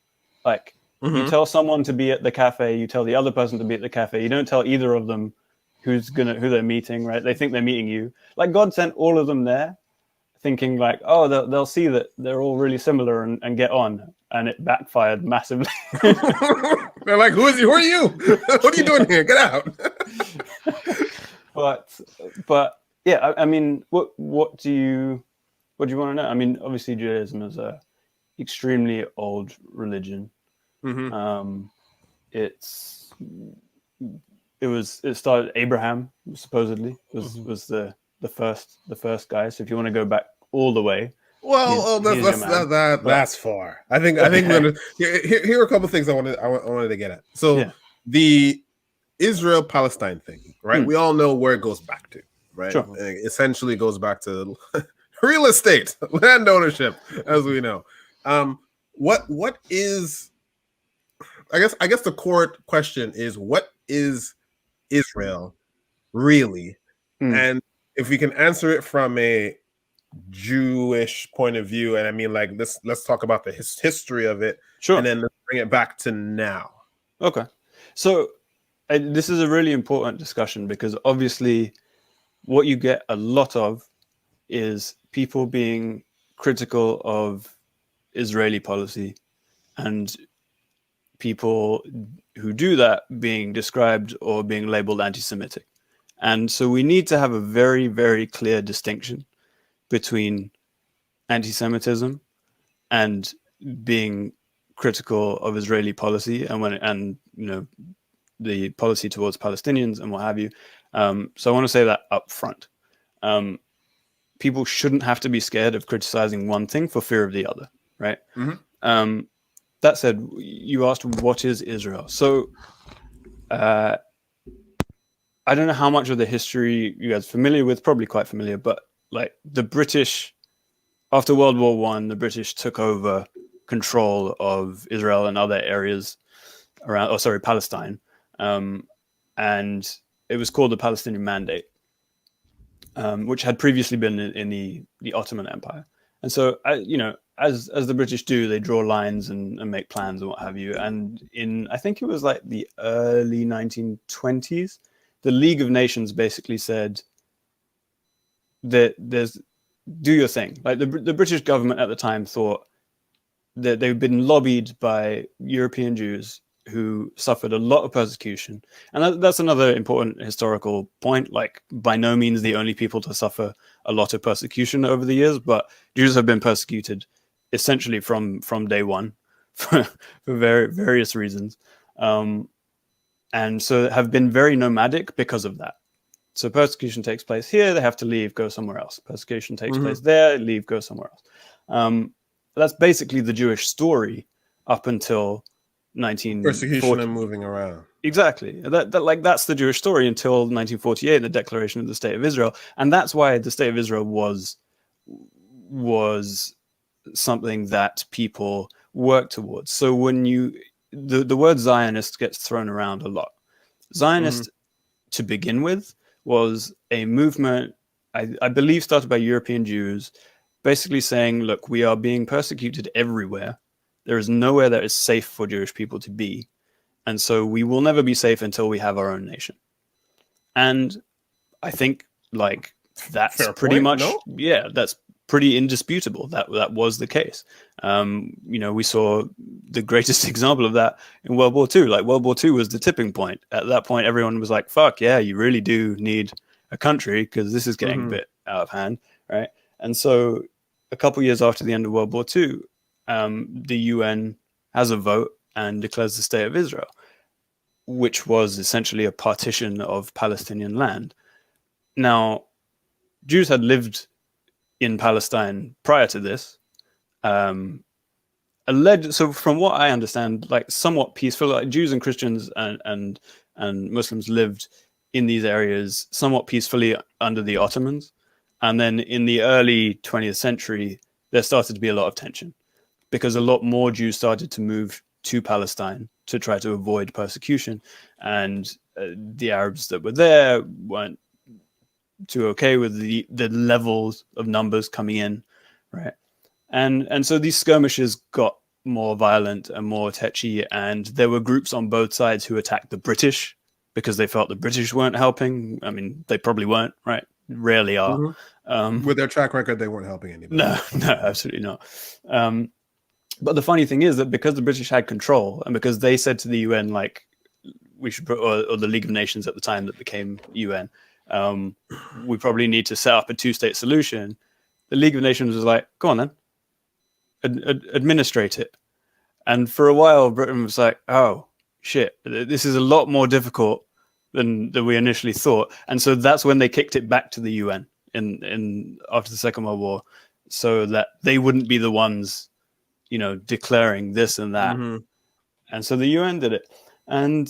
Like, you tell someone to be at the cafe, you tell the other person to be at the cafe. You don't tell either of them who they're meeting, right? They think they're meeting you. Like, God sent all of them there thinking, like, oh, they'll see that they're all really similar and get on. And it backfired massively. They're like, who are you? What are you doing here? Get out. But yeah, I mean, what do you want to know? I mean, obviously Judaism is a extremely old religion. It started, Abraham supposedly was the first guy. So if you want to go back all the way, that's far. I think here are a couple of things I wanted to get at. So the Israel-Palestine thing, right? We all know where it goes back to, right? Sure. It essentially goes back to real estate, land ownership, as we know. What is? I guess the core question is, what is Israel really? And if we can answer it from a Jewish point of view, and I mean, like, let's talk about the history of it, and then let's bring it back to now. Okay, so this is a really important discussion, because obviously what you get a lot of is people being critical of Israeli policy, and people who do that being described or being labeled anti-Semitic. And so we need to have a very, very clear distinction between anti-Semitism and being critical of Israeli policy and the policy towards Palestinians and what have you. So I want to say that up front. People shouldn't have to be scared of criticizing one thing for fear of the other, right? That said, you asked what is Israel. So I don't know how much of the history you guys are familiar with, probably quite familiar, but like the British, after World War One, the British took over control of Israel and other areas around, Palestine. And it was called the Palestinian Mandate, which had previously been in the Ottoman Empire. And so, as the British do, they draw lines and make plans and what have you. And I think it was like the early 1920s, the League of Nations basically said that do your thing. Like the British government at the time thought that they've been lobbied by European Jews who suffered a lot of persecution. And that's another important historical point. Like, by no means the only people to suffer a lot of persecution over the years, but Jews have been persecuted essentially from day one for various reasons. And so have been very nomadic because of that. So persecution takes place here, they have to leave, go somewhere else. Persecution takes place there, leave, go somewhere else. That's basically the Jewish story up until 1940. Persecution and moving around. Exactly. That's the Jewish story until 1948, the Declaration of the State of Israel, and that's why the State of Israel was something that people work towards. So when the word Zionist gets thrown around a lot. Zionist, to begin with, was a movement, I believe, started by European Jews, basically saying, look, we are being persecuted everywhere. There is nowhere that is safe for Jewish people to be. And so we will never be safe until we have our own nation. And I think that's Fair pretty point, much, no? yeah, that's pretty indisputable. That was the case. We saw the greatest example of that in World War II. Like, World War II was the tipping point. At that point, everyone was like, fuck yeah, you really do need a country because this is getting a bit out of hand, right? And so a couple years after the end of World War II, the UN has a vote and declares the State of Israel, which was essentially a partition of Palestinian land. Now, Jews had lived in Palestine prior to this, so from what I understand, like somewhat peaceful, like Jews and Christians and Muslims lived in these areas somewhat peacefully under the Ottomans. And then in the early 20th century, there started to be a lot of tension because a lot more Jews started to move to Palestine to try to avoid persecution. And the Arabs that were there weren't too okay with the levels of numbers coming in, right? And so these skirmishes got more violent and more tetchy, and there were groups on both sides who attacked the British because they felt the British weren't helping. I mean, they probably weren't, right? Rarely are. With their track record, they weren't helping anybody. No, absolutely not. But the funny thing is that because the British had control, and because they said to the UN, like, we should put, or the League of Nations at the time that became UN, we probably need to set up a two-state solution. The League of Nations was like, go on then, administrate it. And for a while, Britain was like, oh shit, this is a lot more difficult than we initially thought. And so that's when they kicked it back to the UN in after the Second World War, so that they wouldn't be the ones, declaring this and that. And so the UN did it. And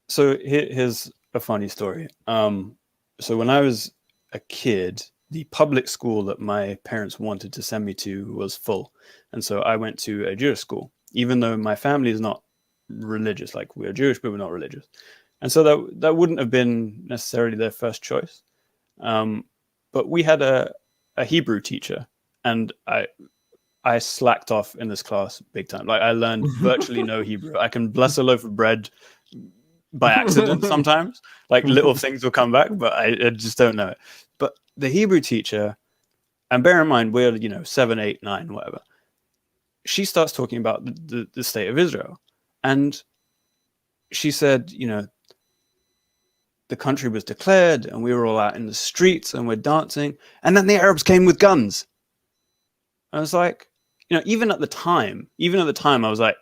so here's a funny story. So when I was a kid, the public school that my parents wanted to send me to was full. And so I went to a Jewish school, even though my family is not religious. Like, we're Jewish, but we're not religious. And so that wouldn't have been necessarily their first choice. But we had a Hebrew teacher, and I slacked off in this class big time. Like, I learned virtually no Hebrew. I can bless a loaf of bread by accident sometimes. Like, little things will come back, but I just don't know it. But the Hebrew teacher, and bear in mind, we're 7, 8, 9, whatever. She starts talking about the State of Israel, and she said, the country was declared, and we were all out in the streets, and we're dancing, and then the Arabs came with guns. I was like, even at the time, I was like,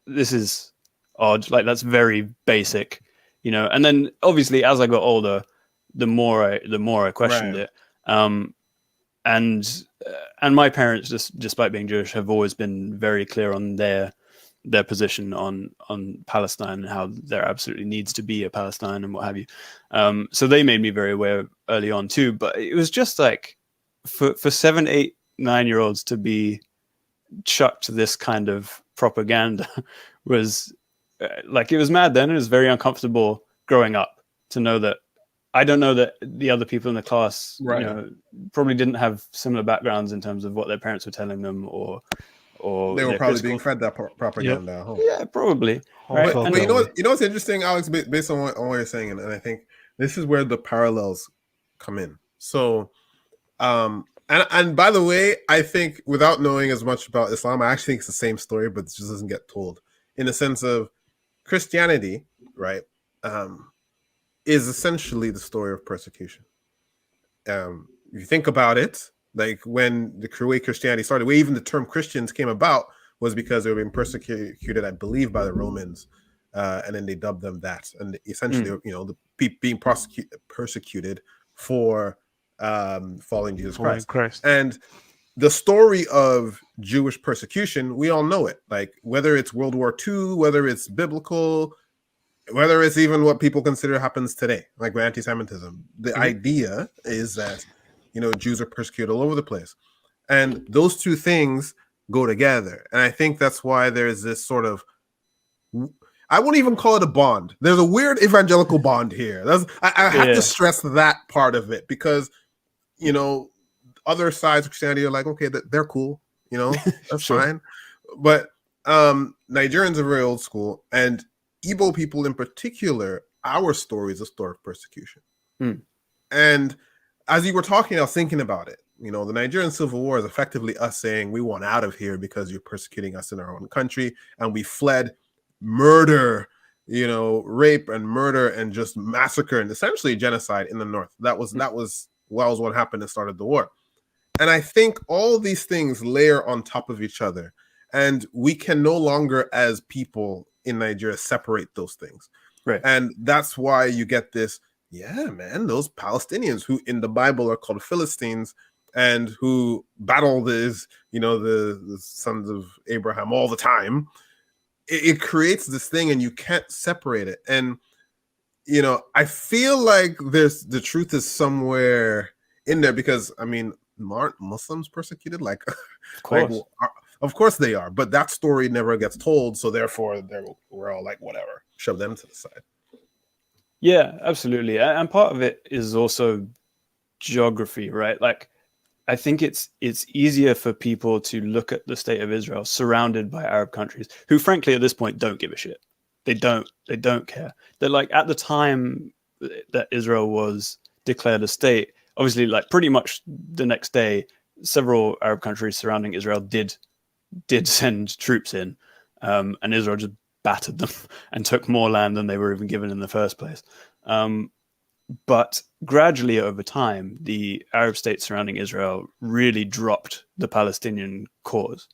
this is odd. Like, that's very basic, And then obviously, as I got older, the more I questioned it. my parents, despite being Jewish, have always been very clear on their position on Palestine and how there absolutely needs to be a Palestine and what have you. So they made me very aware early on too. But it was just like for 7, 8, 9-year-olds to be chucked this kind of propaganda was like, it was mad then. It was very uncomfortable growing up to know that. I don't know that the other people in the class, probably didn't have similar backgrounds in terms of what their parents were telling them, or they were probably being fed that propaganda at home. Yeah, probably. Right. But you know what's interesting, Alex, based on what you're saying, and I think this is where the parallels come in. So, and by the way, I think without knowing as much about Islam, I actually think it's the same story, but it just doesn't get told in the sense of Christianity, right? Is essentially the story of persecution. If you think about it, like when the way Christianity started, where even the term Christians came about was because they were being persecuted, I believe, by the Romans, and then they dubbed them that. And essentially, the people being persecuted for following Jesus Christ. And the story of Jewish persecution, we all know it. Like whether it's World War II, whether it's biblical, whether it's even what people consider happens today, like anti-Semitism, the idea is that, Jews are persecuted all over the place. And those two things go together. And I think that's why there's this sort of, I won't even call it a bond. There's a weird evangelical bond here. I have to stress that part of it because, other sides of Christianity are like, okay, they're cool. That's fine. But Nigerians are very old school, and Igbo people in particular, our story is a story of persecution. And as you were talking, I was thinking about it. The Nigerian Civil War is effectively us saying we want out of here because you're persecuting us in our own country, and we fled murder, rape and murder and just massacre and essentially genocide in the north. That was what happened and started the war. And I think all these things layer on top of each other, and we can no longer, as people in Nigeria, separate those things. Right. And that's why you get this, those Palestinians who in the Bible are called Philistines and who battle the sons of Abraham all the time. It creates this thing and you can't separate it. And, I feel like the truth is somewhere in there because, aren't Muslims persecuted? Like, of course. Of course they are, but that story never gets told, so therefore we're all like, whatever, shove them to the side. Yeah, absolutely. And part of it is also geography, right? Like, I think it's easier for people to look at the state of Israel surrounded by Arab countries who, frankly, at this point, don't give a shit. They don't care. They're like, at the time that Israel was declared a state, obviously, like pretty much the next day, several Arab countries surrounding Israel did send troops in, and Israel just battered them and took more land than they were even given in the first place. But gradually over time, the Arab states surrounding Israel really dropped the Palestinian cause.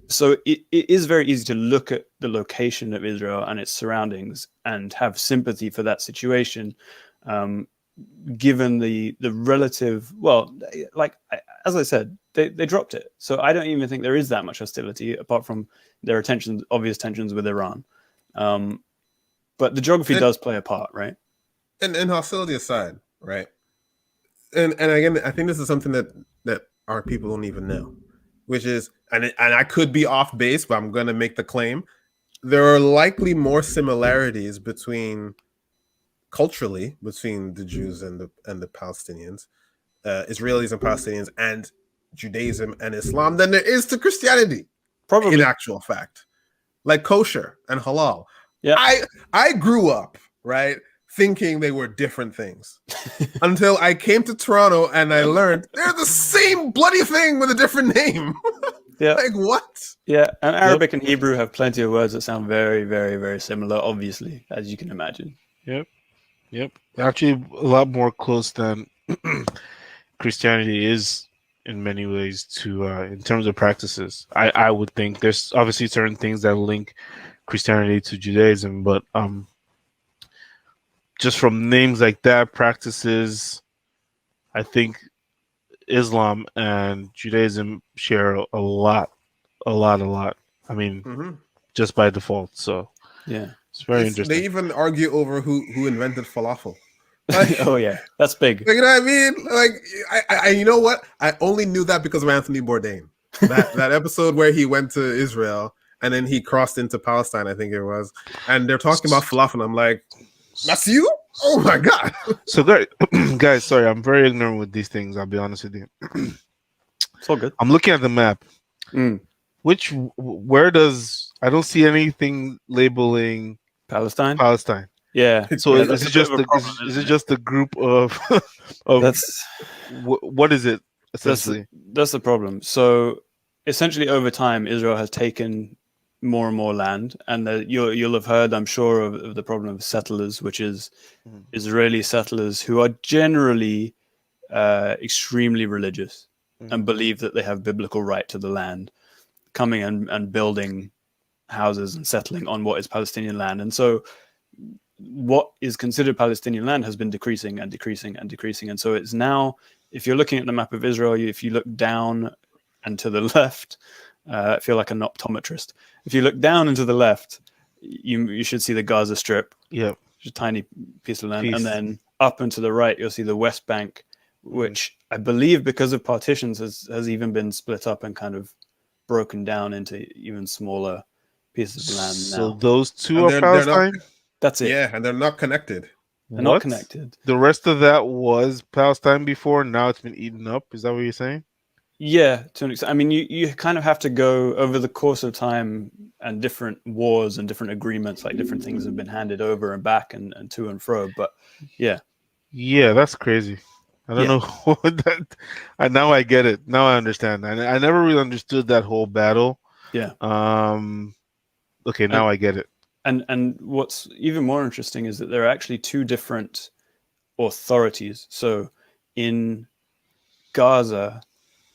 So it is very easy to look at the location of Israel and its surroundings and have sympathy for that situation, given the relative, well, like, as I said, they dropped it. So I don't even think there is that much hostility apart from their obvious tensions with Iran. But the geography does play a part, right? And hostility aside, right? And again, I think this is something that our people don't even know, which is, and I could be off base, but I'm going to make the claim, there are likely more similarities culturally between the Jews and the Palestinians, Israelis and Palestinians, and Judaism and Islam than there is to Christianity. Probably, in actual fact, like kosher and halal. Yeah, I grew up thinking they were different things until I came to Toronto and I learned they're the same bloody thing with a different name. Yeah, like what? Yeah, and Arabic and Hebrew have plenty of words that sound very, very, very similar. Obviously, as you can imagine. Yep. Actually, a lot more close than Christianity is in many ways to in terms of practices. I would think there's obviously certain things that link Christianity to Judaism, but just from names like that, practices, I think Islam and Judaism share a lot. I mean, just by default. So yeah, it's very interesting. They even argue over who invented falafel. Oh yeah, that's big. You know what I mean? Like, I you know what? I only knew that because of Anthony Bourdain. That episode where he went to Israel and then he crossed into Palestine, I think it was, and they're talking about falafel. And I'm like, that's you? Oh my god! So guys, sorry, I'm very ignorant with these things. I'll be honest with you. It's all good. I'm looking at the map. Where does I don't see anything labeling Palestine? Yeah. So yeah, is it just a group of that's what is it essentially? That's the problem. So essentially, over time, Israel has taken more and more land, and you'll have heard, I'm sure, of the problem of settlers, which is Israeli settlers who are generally extremely religious and believe that they have biblical right to the land, coming and building houses and settling on what is Palestinian land. And so what is considered Palestinian land has been decreasing and decreasing and decreasing. And so it's now, if you're looking at the map of Israel, if you look down and to the left, I feel like an optometrist. If you look down and to the left, you should see the Gaza Strip. Yeah. Just a tiny piece of land. And then up and to the right, you'll see the West Bank, which I believe because of partitions has even been split up and kind of broken down into even smaller pieces of land now. So those two are Palestine? That's it. Yeah, and they're not connected. They're not connected. The rest of that was Palestine before, now it's been eaten up. Is that what you're saying? Yeah, to an extent. I mean, you kind of have to go over the course of time and different wars and different agreements, like different things have been handed over and back and to and fro. But yeah. Yeah, that's crazy. I don't know what that. And now I get it. Now I understand. I never really understood that whole battle. Yeah. Okay, now I get it. And what's even more interesting is that there are actually two different authorities. So in Gaza,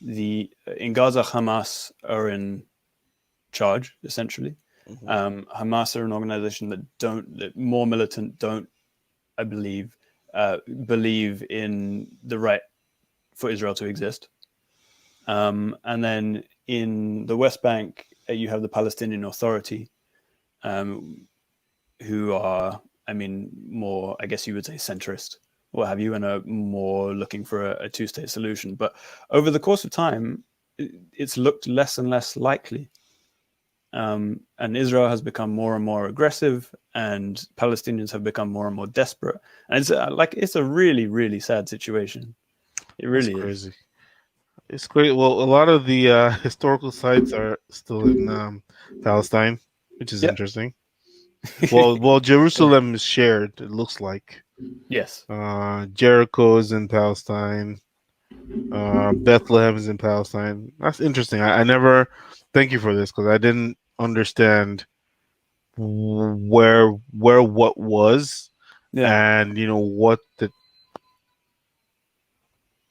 Hamas are in charge essentially. Hamas are an organization that more militant don't, I believe in the right for Israel to exist. And then in the West Bank, you have the Palestinian Authority, who are, I mean, more, I guess you would say, centrist, what have you, and are more looking for a two-state solution. But over the course of time, it's looked less and less likely. And Israel has become more and more aggressive, and Palestinians have become more and more desperate. And it's a really, really sad situation. It really is crazy. It's great. Well, a lot of the historical sites are still in Palestine, which is interesting. Well, Jerusalem is shared. It looks like. Yes. Jericho is in Palestine. Bethlehem is in Palestine. That's interesting. I never. Thank you for this, because I didn't understand where what was, and what the.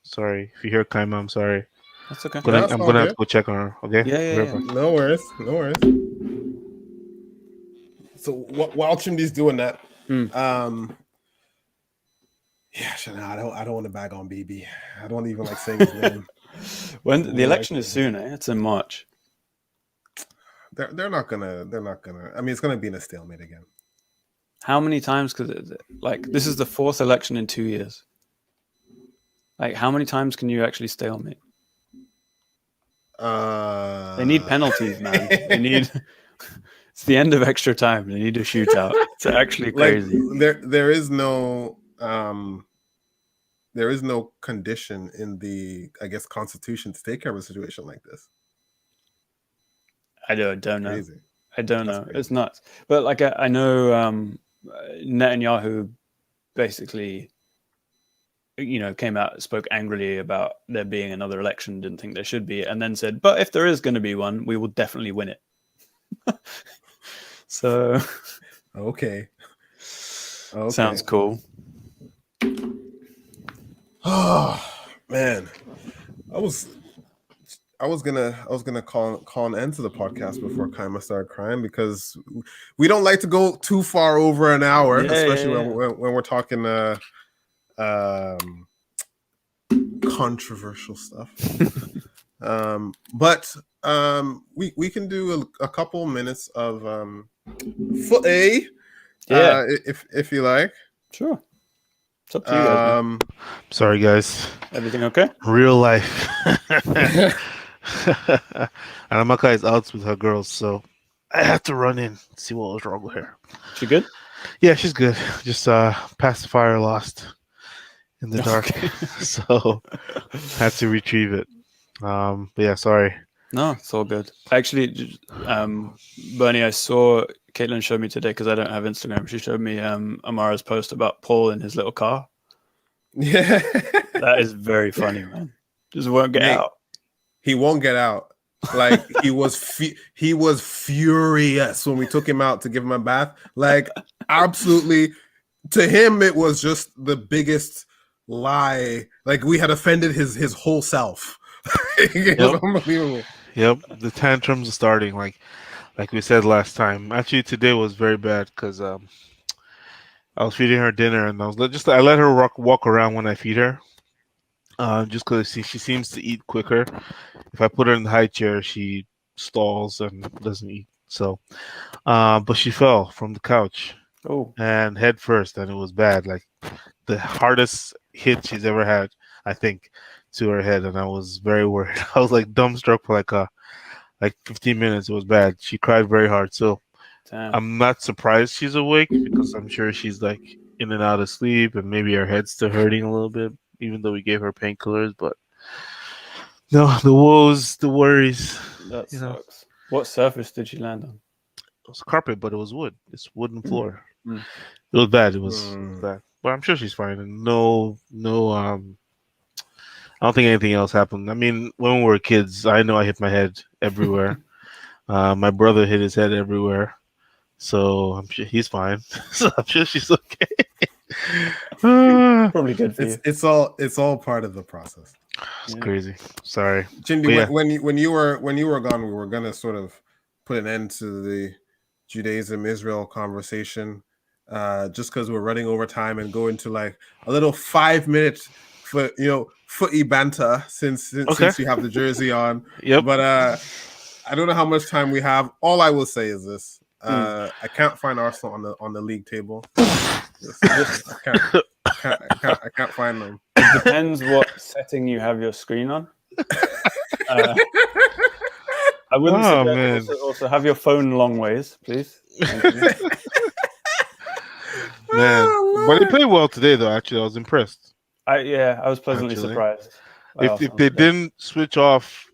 Sorry, if you hear Kaima, I'm sorry. That's okay. I'm gonna have to go check on her. Okay. Yeah. No worries. So while Chimdi's doing that, I don't want to bag on BB. I don't even like saying his name. When the election is soon, it's in March. They're not gonna. I mean, it's gonna be in a stalemate again. How many times? Because this is the fourth election in 2 years. Like, how many times can you actually stalemate? They need penalties, man. They need. It's the end of extra time. They need a shootout. It's actually crazy. There is no condition in the, I guess, Constitution to take care of a situation like this. I don't know. Crazy. I don't know. It's nuts. But I know Netanyahu basically, came out, spoke angrily about there being another election, didn't think there should be, and then said, but if there is going to be one, we will definitely win it. So okay. Sounds cool. Oh man, I was gonna call an end to the podcast before Kaima started crying, because we don't like to go too far over an hour, especially when we're talking controversial stuff. But we can do a couple minutes of footy, if you like. Sure. It's up to you guys, man. Sorry, guys. Everything okay? Real life. And Amaka is out with her girls, so I had to run in, see what was wrong with her. She good? Yeah, she's good. Just pacifier lost in the dark, so had to retrieve it. But yeah, sorry. No, it's all good. Actually, Bernie, I saw Caitlin showed me today because I don't have Instagram. She showed me Amara's post about Paul in his little car. Yeah, that is very funny, man. Just won't get out. He won't get out. Like he was furious when we took him out to give him a bath. Like absolutely, to him it was just the biggest lie. Like we had offended his whole self. It was unbelievable. Yep, the tantrums are starting. Like we said last time. Actually, today was very bad because I was feeding her dinner and I let her walk around when I feed her. Just because she seems to eat quicker. If I put her in the high chair, she stalls and doesn't eat. So, but she fell from the couch. Oh, and head first, and it was bad. Like the hardest hit she's ever had, I think, to her head, and I was very worried. I was like dumbstruck for like 15 minutes. It was bad. She cried very hard. So damn. I'm not surprised she's awake because I'm sure she's like in and out of sleep, and maybe her head's still hurting a little bit, even though we gave her painkillers. But no, the woes, the worries. That sucks. What surface did she land on? It was carpet, but it was wood. It's wooden floor. Mm. It was bad. It was bad. But I'm sure she's fine. And no, I don't think anything else happened. I mean, when we were kids, I know I hit my head everywhere. My brother hit his head everywhere. So I'm sure he's fine. So I'm sure she's okay. Probably good for you. It's all part of the process. It's crazy. Sorry, Chindi. When you were gone, we were gonna sort of put an end to the Judaism Israel conversation, just because we're running over time and go into like a little 5-minute footy banter since you have the jersey on. Yep. But I don't know how much time we have. All I will say is this: I can't find Arsenal on the league table. I can't find them. It depends what setting you have your screen on. I wouldn't suggest also have your phone long ways, please. Man, but they played well today, though. Actually, I was impressed. I was pleasantly surprised. If they didn't switch off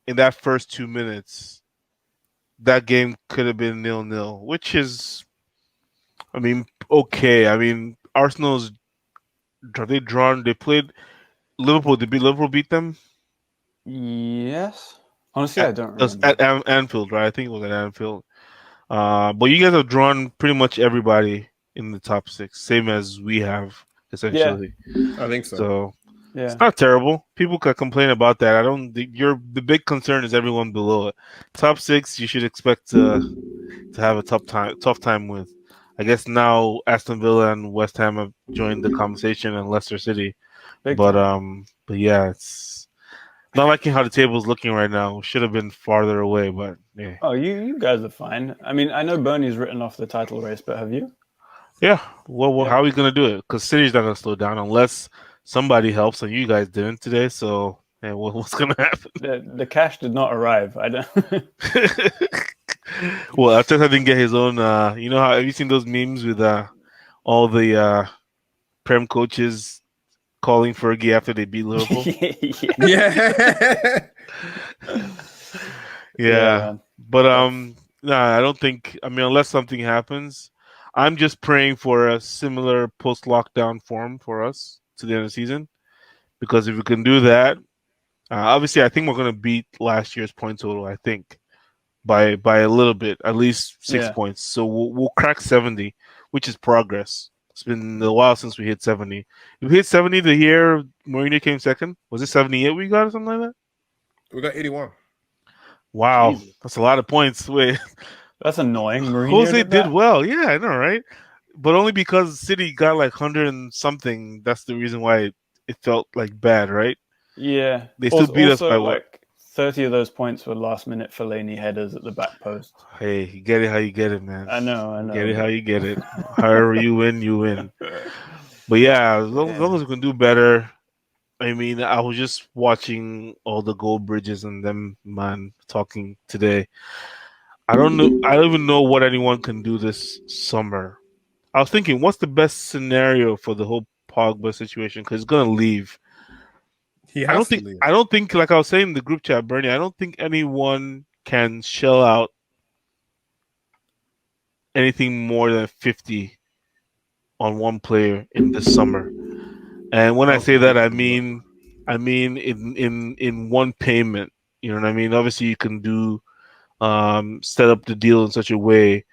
in that first 2 minutes, that game could have been 0-0, which is, I mean, okay. I mean, Arsenal's they played Liverpool. Did Liverpool beat them? Yes. Honestly, I don't remember. At Anfield, right? I think it was at Anfield. But you guys have drawn pretty much everybody in the top 6, same as we have, essentially. Yeah, I think so. So it's not terrible. People can complain about that. The big concern is everyone below it. Top 6, you should expect to have a tough time with. I guess now Aston Villa and West Ham have joined the conversation, and Leicester City. But yeah, it's not liking how the table is looking right now. Should have been farther away, but yeah. Oh, you guys are fine. I mean, I know Bernie's written off the title race, but have you? Yeah. Well, how are we gonna do it? Because City's not gonna slow down unless somebody helps, and you guys didn't today. So, what's gonna happen? The cash did not arrive. I don't. Well, Arteta didn't get his own. You know how have you seen those memes with all the Prem coaches calling Fergie after they beat Liverpool? Yeah. But I don't think. I mean, unless something happens, I'm just praying for a similar post-lockdown form for us to the end of the season, because if we can do that, obviously, I think we're going to beat last year's point total. I think. By a little bit, at least 6 points. So we'll crack 70, which is progress. It's been a while since we hit 70. If we hit 70 the year Mourinho came second, was it 78 we got or something like that? We got 81. Wow, Jesus. That's a lot of points. Wait, that's annoying. Mourinho Jose did well. Yeah, I know, right? But only because City got like 100 and something. That's the reason why it felt like bad, right? Yeah. They still beat us by what? Like 30 of those points were last minute Fellaini headers at the back post. Hey, you get it how you get it, man. I know. Get it how you get it. However you win, you win. But yeah, as long as we can do better. I mean, I was just watching all the Gold Bridges and them man talking today. I don't know. I don't even know what anyone can do this summer. I was thinking, what's the best scenario for the whole Pogba situation? Because he's gonna leave. He has to leave. I don't think, like I was saying in the group chat, Bernie. I don't think anyone can shell out anything more than 50 on one player in this summer. And when I say that, I mean in one payment. You know what I mean? Obviously, you can do set up the deal in such a way,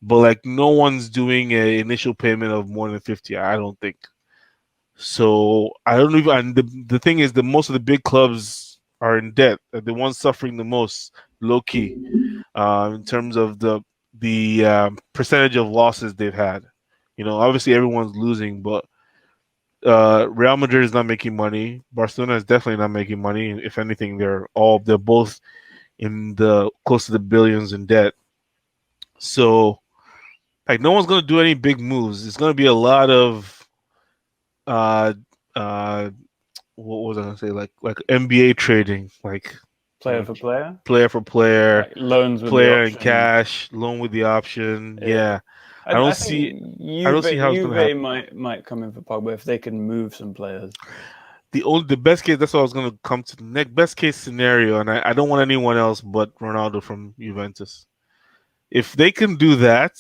but like no one's doing an initial payment of more than 50. I don't think. So I don't even. And the thing is, that most of the big clubs are in debt. The ones suffering the most, low key, in terms of the percentage of losses they've had. You know, obviously everyone's losing, but Real Madrid is not making money. Barcelona is definitely not making money. If anything, they're both in the close to the billions in debt. So, like, no one's gonna do any big moves. It's gonna be a lot of uh uh what was I gonna say, like NBA trading, like Player for player, player for player, like loans with player the in option. cash, loan with the option. Yeah. I don't see how it's gonna happen. Might come in for Pogba if they can move some players. The best case, that's what I was gonna come to the next best case scenario, and I don't want anyone else but Ronaldo from Juventus. If they can do that,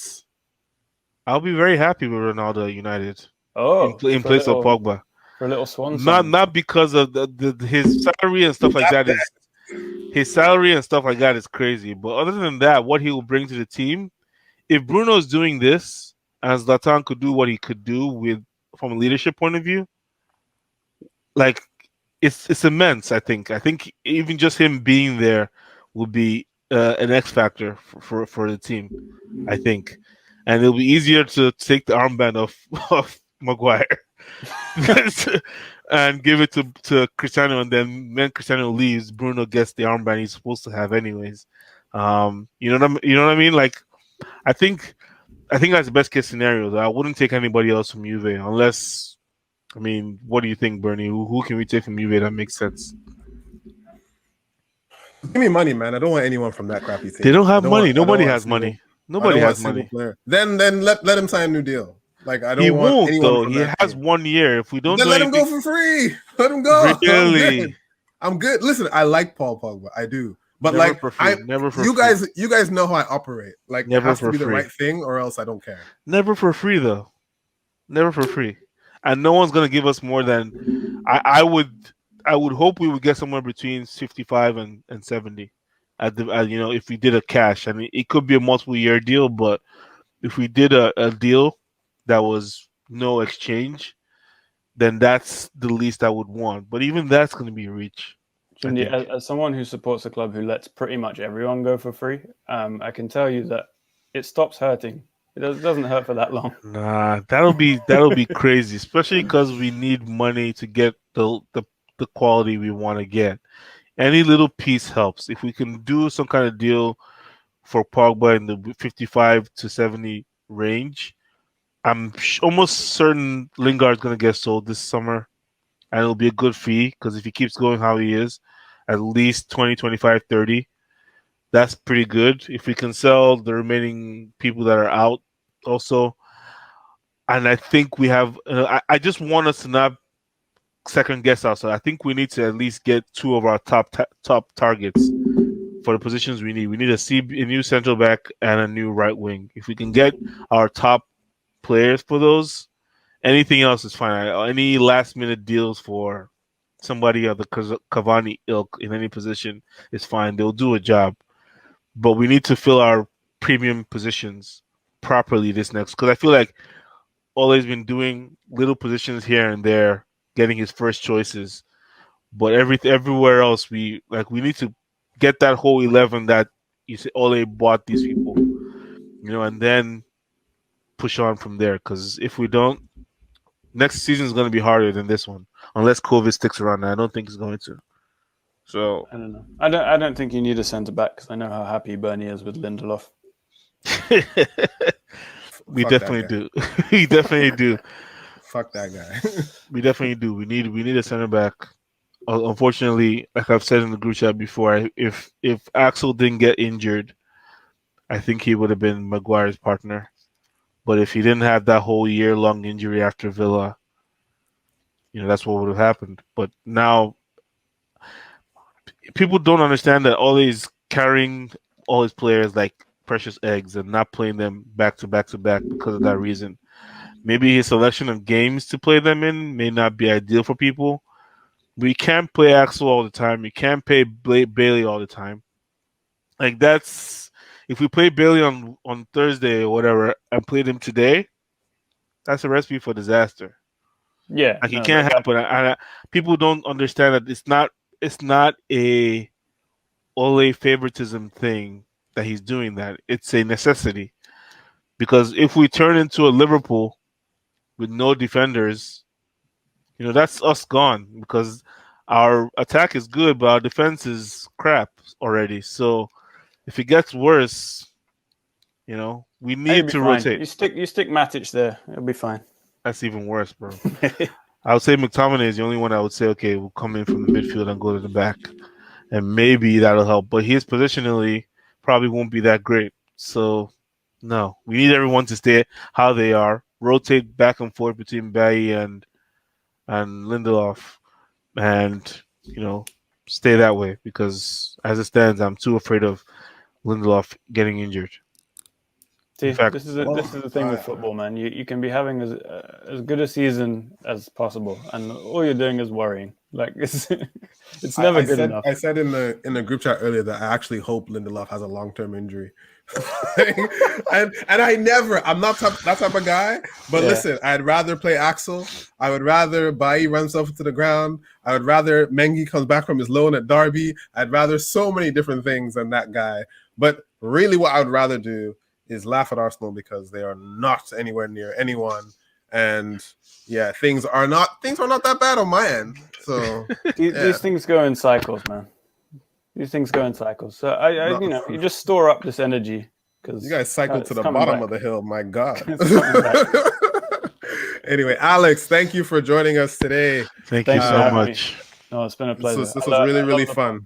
I'll be very happy with Ronaldo at United. In place of Pogba. For a little swan song. Not because of his salary and stuff like that is his salary and stuff like that is crazy. But other than that, what he will bring to the team, if Bruno's doing this, and Zlatan could do what he could do with from a leadership point of view, like it's immense. I think even just him being there will be an X factor for the team. I think, and it'll be easier to take the armband of Maguire and give it to Cristiano, and then when Cristiano leaves, Bruno gets the armband he's supposed to have anyways. You know what I mean? Like, I think that's the best case scenario. Though. I wouldn't take anybody else from Juve unless. I mean, what do you think, Bernie? Who can we take from Juve that makes sense? Give me money, man. I don't want anyone from that crappy team. They don't have money. Nobody has money. Nobody has money. Player. Then let him sign a new deal. Like I don't. He want won't anyone though. from He that has team. 1 year. If we don't, then let him go for free. Let him go. Really? I'm good. Listen, I like Paul Pogba. I do. But never like for free. Never for you free. you guys know how I operate. Like never it has for to be free. the right thing, or else I don't care. Never for free though. Never for free. And no one's gonna give us more than I would hope we would get somewhere between 55 and 70 if we did a cash. I mean, it could be a multiple year deal, but if we did a deal that was no exchange, then that's the least I would want. But even that's going to be a reach. As someone who supports a club who lets pretty much everyone go for free, I can tell you that it stops hurting. It doesn't hurt for that long. Nah, that'll be crazy, especially because we need money to get the quality we want to get. Any little piece helps. If we can do some kind of deal for Pogba in the 55 to 70 range, I'm almost certain Lingard's going to get sold this summer, and it'll be a good fee because if he keeps going how he is, at least 20, 25, 30, that's pretty good. If we can sell the remaining people that are out also, and I think we have, I just want us to not second guess ourselves. I think we need to at least get two of our top targets for the positions we need. We need a new central back and a new right wing. If we can get our top players for those, anything else is fine. Any last minute deals for somebody of the Cavani ilk in any position is fine. They'll do a job, but we need to fill our premium positions properly this next, because I feel like Ole's been doing little positions here and there, getting his first choices, but everywhere else we need to get that whole 11 that you say Ole bought these people, and then push on from there. Because if we don't, Next season is going to be harder than this one, unless COVID sticks around. And I don't think it's going to. So I don't know. I don't think you need a centre back because I know how happy Bernie is with Lindelof. we definitely do. We definitely do. Fuck that guy. We definitely do. We need a center back. Unfortunately, like I've said in the group chat before, if Axel didn't get injured, I think he would have been Maguire's partner. But if he didn't have that whole year-long injury after Villa, that's what would have happened. But now, people don't understand that Ole is carrying all his players like precious eggs and not playing them back to back to back because of that reason. Maybe his selection of games to play them in may not be ideal for people. We can't play Axel all the time. You can't play Bailey all the time. Like if we play Bailey on Thursday or whatever and played him today, that's a recipe for disaster. Yeah, like it can't happen. And people don't understand that it's not a Ole favoritism thing that he's doing that. It's a necessity. Because if we turn into a Liverpool with no defenders, that's us gone. Because our attack is good, but our defense is crap already. So if it gets worse, we need to rotate. You stick Matic there, it'll be fine. That's even worse, bro. I would say McTominay is the only one I would say, okay, we'll come in from the midfield and go to the back. And maybe that'll help. But his positionally probably won't be that great. So, no. We need everyone to stay how they are. Rotate back and forth between Bailly and Lindelof. And, stay that way. Because as it stands, I'm too afraid of Lindelof getting injured. See, this is the thing with football, man. You can be having as good a season as possible, and all you're doing is worrying. Like it's never good enough. I said in the group chat earlier that I actually hope Lindelof has a long-term injury, and I'm not that type of guy. But listen, I'd rather play Axel. I would rather Bailly runs himself into the ground. I would rather Mengi comes back from his loan at Derby. I'd rather so many different things than that guy. But really, what I would rather do is laugh at Arsenal because they are not anywhere near anyone, and things are not that bad on my end. So these things go in cycles, man. These things go in cycles. So you just store up this energy because you guys cycle to the bottom of the hill. My God. Anyway, Alex, thank you for joining us today. Thank you so much. No, it's been a pleasure. This was really fun.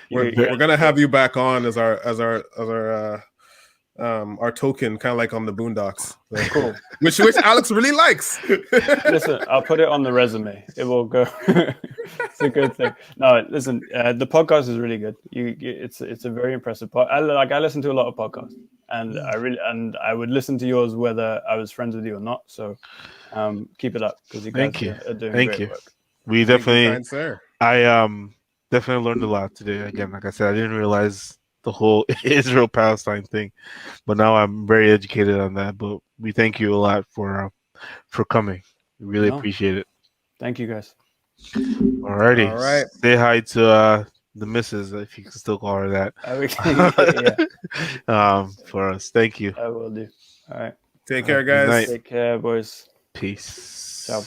We're gonna have you back on as our token, kind of like on the Boondocks. So, cool. Which Alex really likes. Listen, I'll put it on the resume. It will go. It's a good thing. No, listen, the podcast is really good. It's a very impressive pod. I listen to a lot of podcasts, and I would listen to yours whether I was friends with you or not. So keep it up because you guys are doing great work. We definitely. I definitely learned a lot today. Again, like I said, I didn't realize the whole Israel-Palestine thing, but now I'm very educated on that. But we thank you a lot for coming. We really appreciate it. Thank you, guys. Alrighty. All right. Say hi to the missus, if you can still call her that. For us. Thank you. I will do. All right. Take care, guys. Take care, boys. Peace. Ciao.